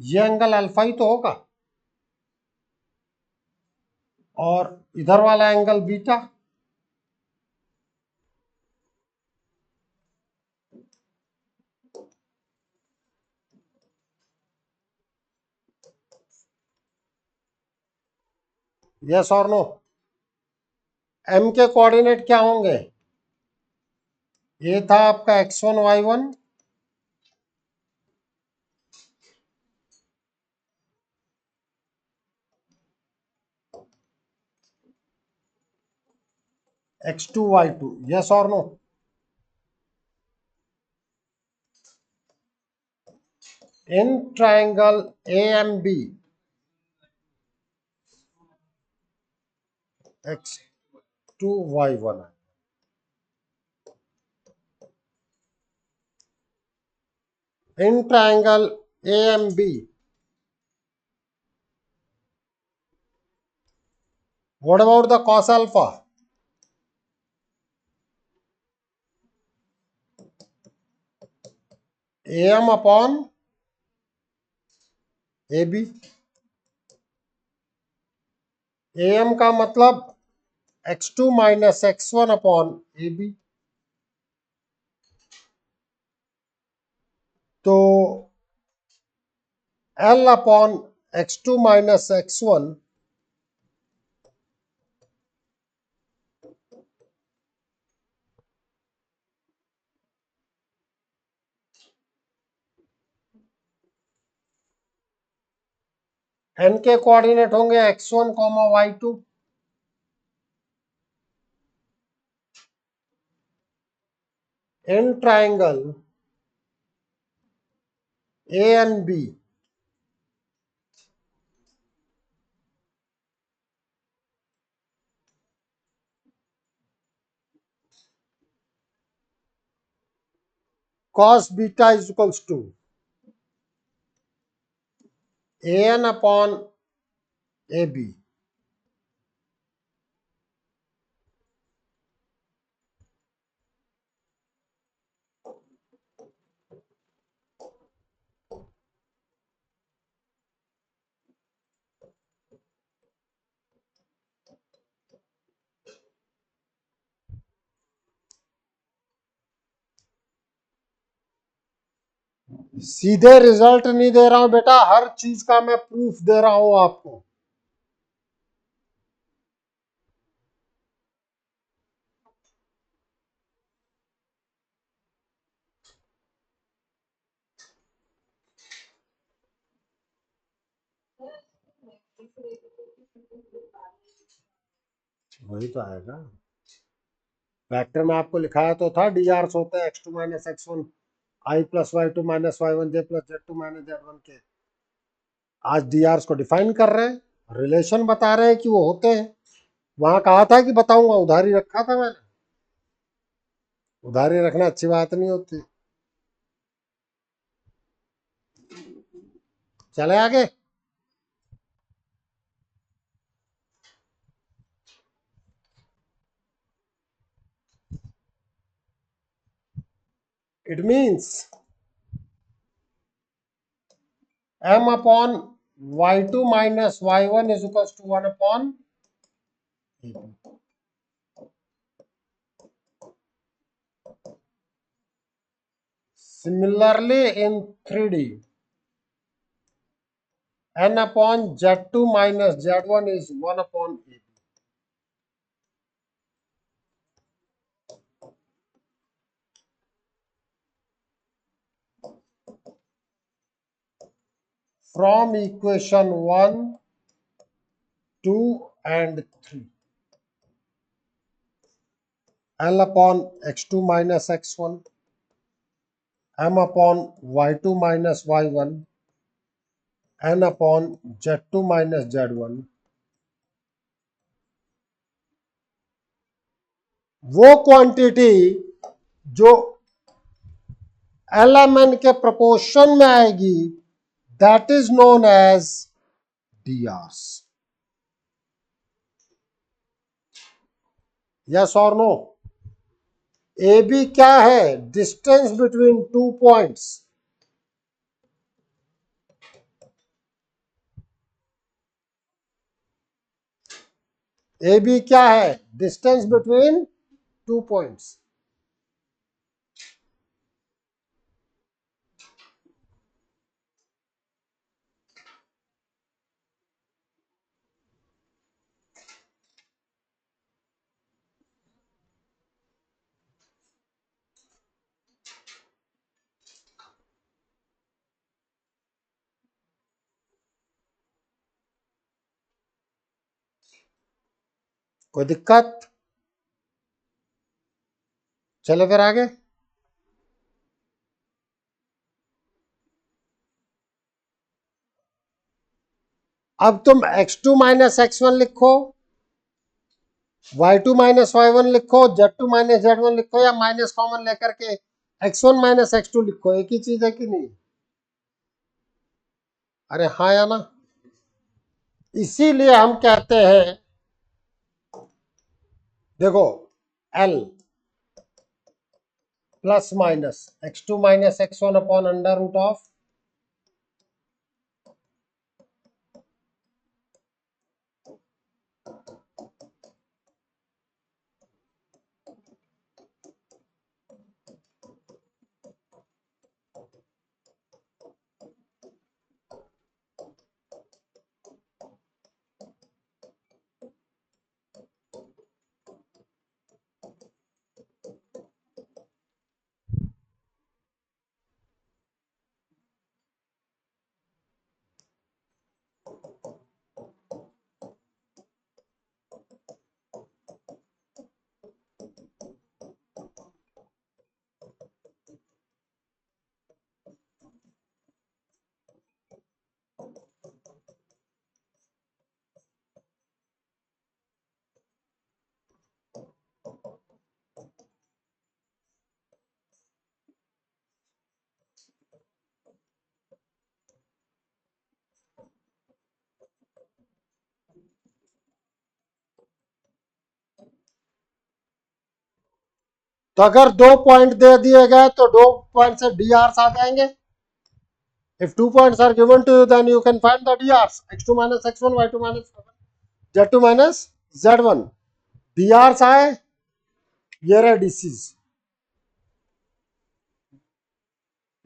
ये एंगल अल्फा ही तो होगा और इधर वाला एंगल बीटा। यस और नो? एम के कोऑर्डिनेट क्या होंगे? ये था आपका x1 y1 x2 y2। Yes और no? In triangle AMB x2 y1 in triangle AMB, what about the cos alpha? AM upon AB। AM का मतलब x2 minus x1 upon AB। तो L upon x2 minus x1 n के कोऑर्डिनेट होंगे x1 y2। In triangle A and B, cos beta is equals to an upon ab. सीधे रिजल्ट नहीं दे रहा हूं बेटा, हर चीज का मैं प्रूफ दे रहा हूं आपको। वही तो आएगा। वेक्टर में आपको लिखाया तो था डी आर होता है x2 minus x1 i plus y2 minus y1 j plus z2 minus z1 के। आज डी आर को डिफाइन कर रहे हैं, रिलेशन बता रहे हैं कि वो होते हैं। वहां कहा था कि बताऊंगा, उधारी रखा था मैंने। उधारी रखना अच्छी बात नहीं होती। चले आगे। It means m upon y2 minus y1 is equal to 1 upon similarly in 3D n upon z2 minus z1 is 1 upon a. From equation 1, 2 and 3, L upon x2 minus x1, m upon y2 minus y1, n upon z2 minus z1, वो क्वांटिटी जो LMN के प्रोपोर्शन में आएगी, that is known as DRs. Yes और नो? AB क्या है? Distance between two points. AB क्या है? Distance between two points. कोई दिक्कत? चलो फिर आगे। अब तुम x2 माइनस x1 लिखो, y2 माइनस y1 लिखो, z2 माइनस z1 लिखो, या माइनस कॉमन लेकर के x1 माइनस x2 लिखो, एक ही चीज है कि नहीं? अरे हाँ या ना? इसीलिए हम कहते हैं, देखो L plus minus x2 minus x1 upon under root of तो अगर 2 पॉइंट दे दिए गए तो 2 पॉइंट से डी आर्स आ जाएंगे. If 2 points are given to you, then you can find the DRs. x2 minus x1, y2 minus z2 minus z1. DRs आए, ये रहे DCs.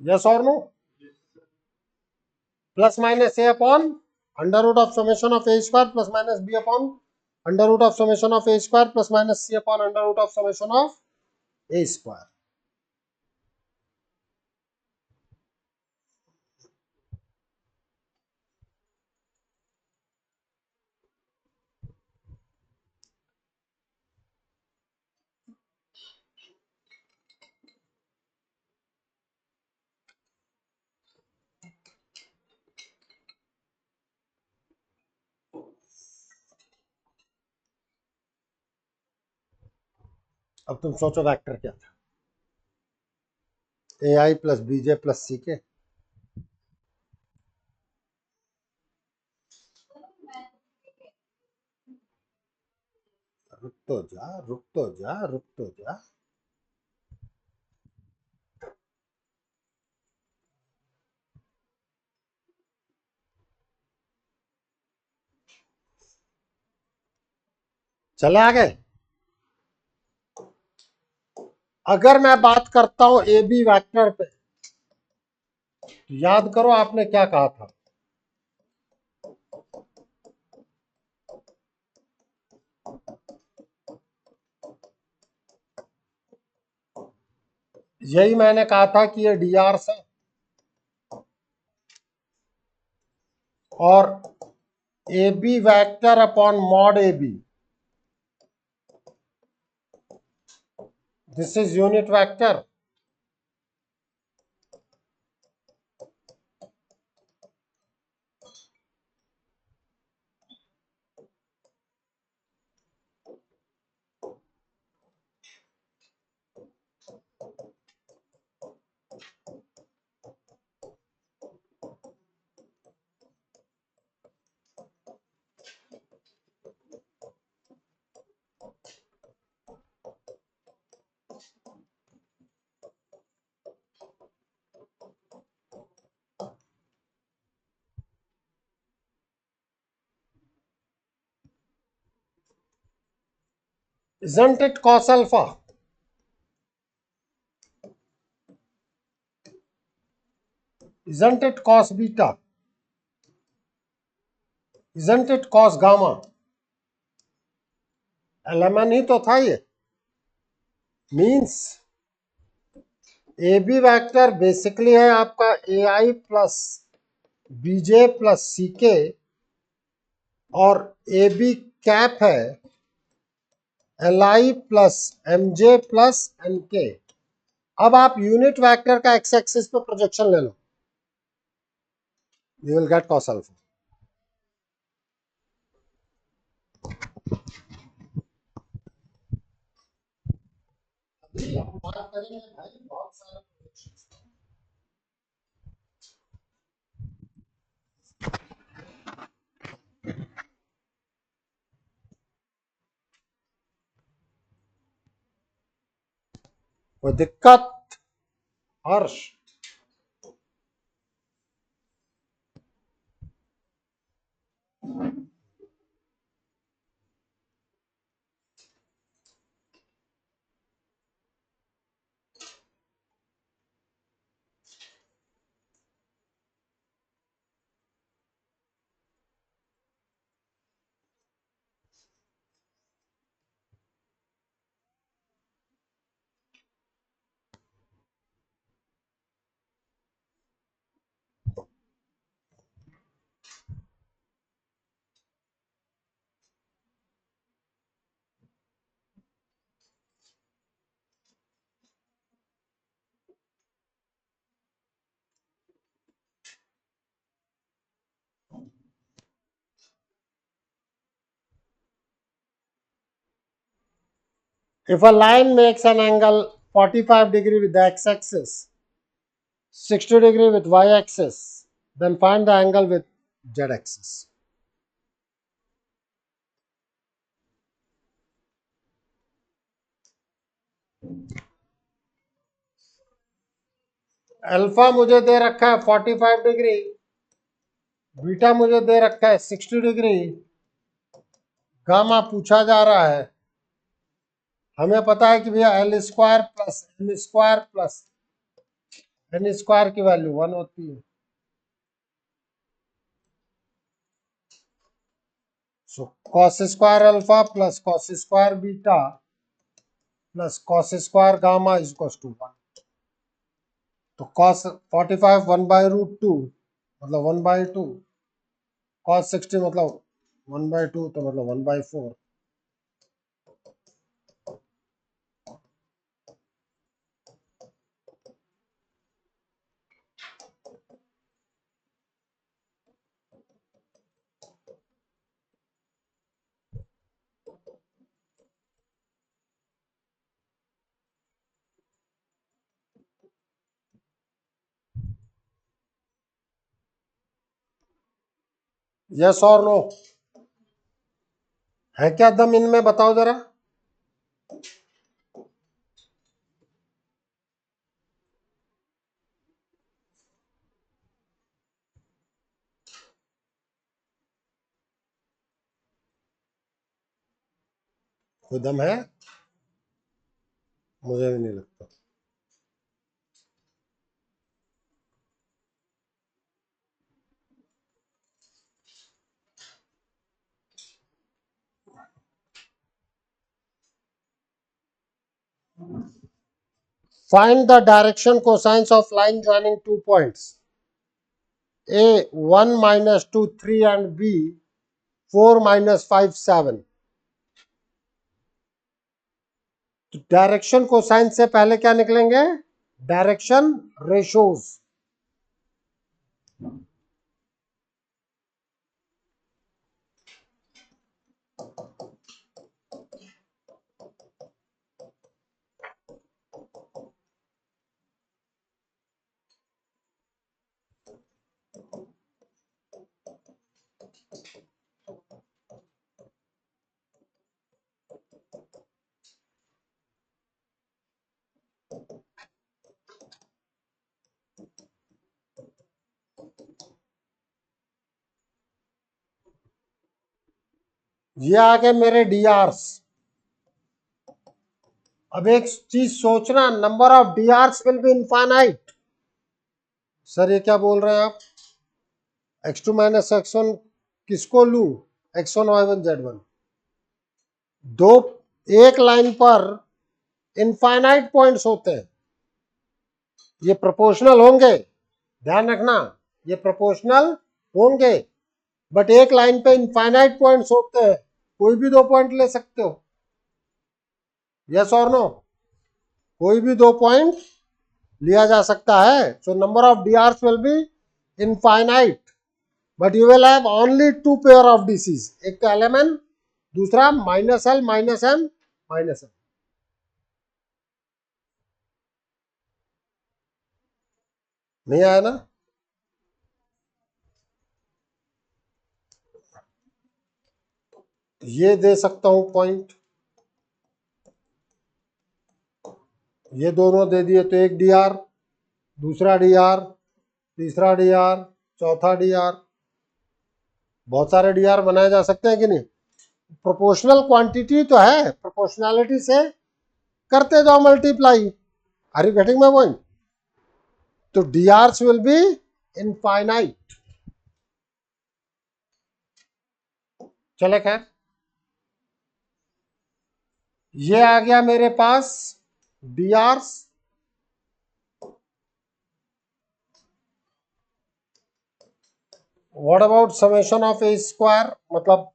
Yes or no? Plus minus a upon under root of summation of a square plus minus b upon under root of summation of a square plus minus c upon under root of summation of a square. अब तुम सोचो वेक्टर क्या था. ai plus bj plus ck. रुक तो जा, रुक तो जा, रुक तो जा. चले आगे. अगर मैं बात करता हूं ए बी वैक्टर पे, तो याद करो आपने क्या कहा था. यही मैंने कहा था कि ये डी आर है और A B vector upon mod A B, this is unit vector. Isn't it cos alpha? Isn't it cos beta? Isn't it cos gamma? LMN ही तो था ये. Means A B vector basically है आपका ए आई प्लस बीजे प्लस सी के और ए बी कैप है L I plus M J plus N K. अब आप यूनिट वैक्टर का एक्स एक्सिस पे प्रोजेक्शन ले लो, you will get cos alpha. हम बात करेंगे भाई बहुत सारे प्रोजेक्शंस. कोई दिक्कत Harsh? If a line makes an angle 45 degree with the x-axis, 60 degree with y-axis, then find the angle with z-axis. Alpha मुझे दे रखा है 45 डिग्री, बीटा मुझे दे रखा है 60 डिग्री, गामा पूछा जा रहा है। हमें पता है कि भैया l square plus n square plus n square की वैल्यू 1 होती है। So cos square alpha plus cos square beta plus cos square gamma is equal to 1। तो कॉस 45 1/√2 मतलब 1/2, कॉस 60 मतलब 1/2 तो मतलब 1/4। यस और नो है क्या दम इनमें, बताओ जरा। कोई दम है? मुझे भी नहीं लगता। Find the direction cosines of line joining 2 points. A 1 minus 2 3 and B 4 minus 5 7. तो डायरेक्शन कोसाइन से पहले क्या निकलेंगे? Direction ratios. ये आ गए मेरे डीआरस। अब एक चीज सोचना, number of DRs will be infinite. Sir ये क्या बोल रहे हैं आप? x2 माइनस x1 किसको लू? x1 y1 z1। दो एक लाइन पर इनफाइनाइट पॉइंट्स होते हैं, ये प्रोपोर्शनल होंगे, ध्यान रखना, ये प्रोपोर्शनल होंगे, बट एक लाइन पे इनफाइनाइट पॉइंट्स होते हैं, कोई भी दो पॉइंट ले सकते हो। यस और नो? कोई भी दो पॉइंट लिया जा सकता है। So number of DRs will be infinite, but you will have only two pair of DCs, एक तो एलएमएन, दूसरा minus L minus M minus m. नहीं आया ना? ये दे सकता हूं पॉइंट, ये दोनों दे दिए तो एक डीआर, दूसरा डीआर, तीसरा डीआर, चौथा डीआर। बहुत सारे डीआर बनाए जा सकते हैं कि नहीं? प्रोपोर्शनल क्वांटिटी तो है, प्रोपोर्शनैलिटी से करते जाओ multiply. Are you getting my point? तो डीआरस विल बी इनफाइनाइट। चले खैर, ये आ गया मेरे पास DRs. What about summation of A square, मतलब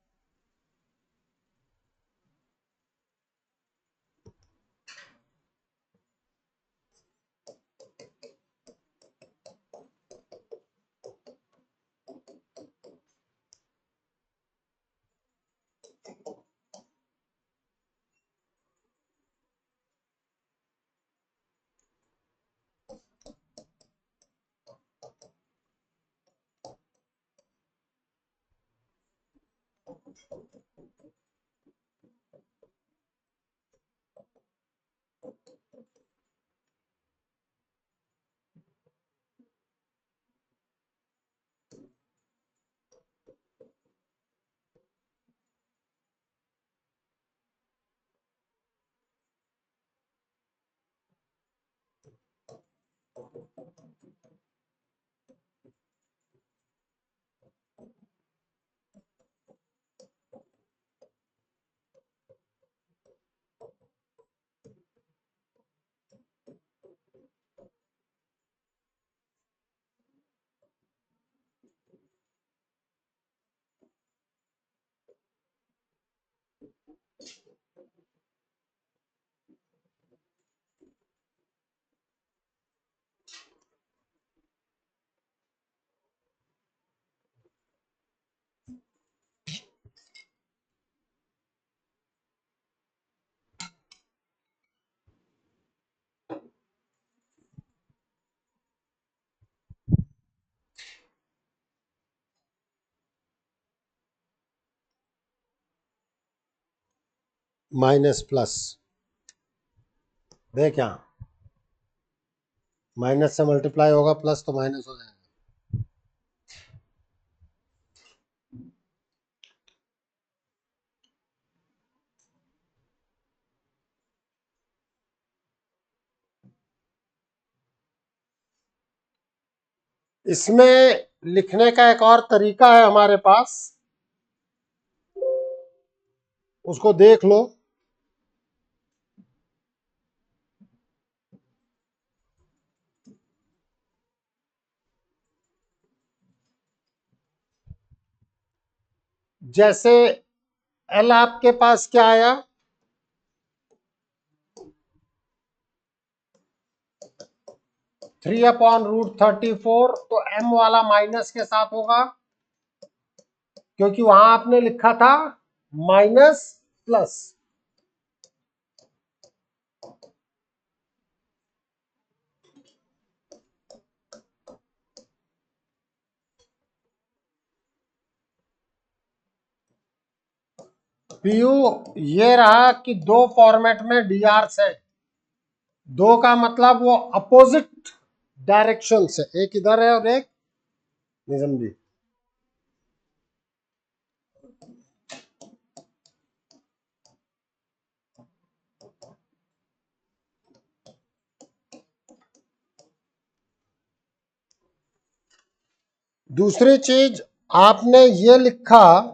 माइनस प्लस, देख यहां माइनस से मल्टीप्लाई होगा, प्लस तो माइनस हो जाएगा। इसमें लिखने का एक और तरीका है हमारे पास, उसको देख लो। जैसे एल आपके पास क्या आया, 3/√34, तो m वाला माइनस के साथ होगा, क्योंकि वहां आपने लिखा था माइनस प्लस। पीयू ये रहा कि दो फॉर्मेट में dr है, दो का मतलब वो अपोजिट डायरेक्शन से, एक इधर है और एक निज़म जी। दूसरी चीज आपने ये लिखा,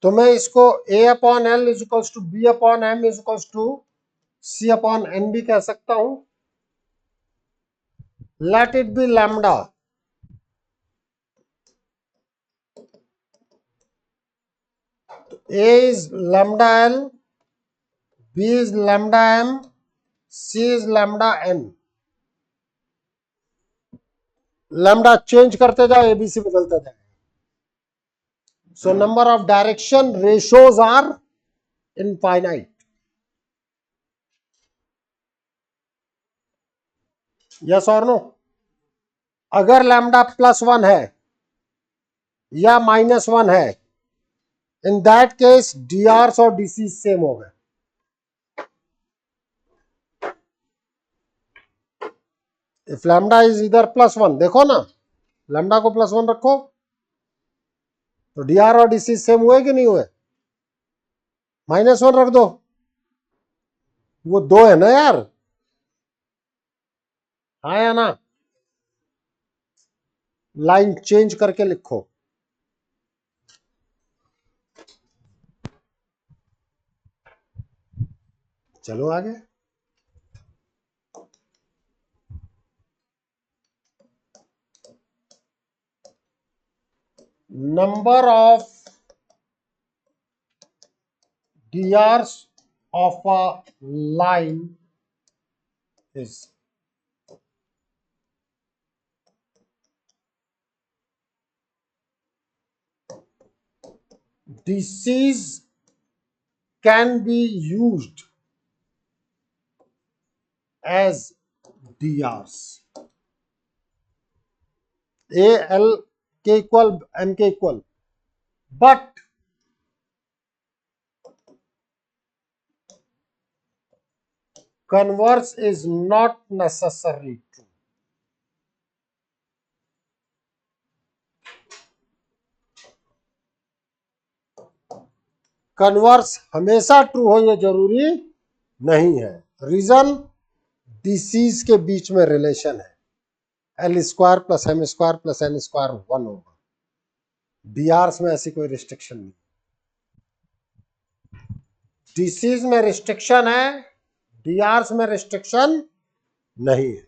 तो मैं इसको A/L is equals to B/M is equals to C/N भी कह सकता हूं। Let it be lambda, A is lambda L, B is lambda M, C is lambda N। Lambda change करते जाओ, एबीसी बदलते जाए। So number of direction ratios are infinite. Yes और नो? अगर लैम्डा +1 है या -1 है, इन दैट केस डीआर और डीसी सेम हो गए। इफ लैम्डा इज इधर +1, देखो ना, लैम्डा को +1 रखो तो डीआर और डीसी सेम हुए कि नहीं हुए? -1 रख दो, वो 2 है ना यार, हाँ या ना? लाइन चेंज करके लिखो। चलो आगे। Number of DRs of a line is DCs can be used as DRs. AL K equal M K equal, but converse is not necessarily true. Converse हमेशा ट्रू हो ये जरूरी नहीं है। रीजन, डिसीज के बीच में रिलेशन है, l square plus m square plus n square 1 होगा। डीआर्स में ऐसी कोई रिस्ट्रिक्शन नहीं। डिसीज में रिस्ट्रिक्शन है, डीआर्स में रिस्ट्रिक्शन नहीं है।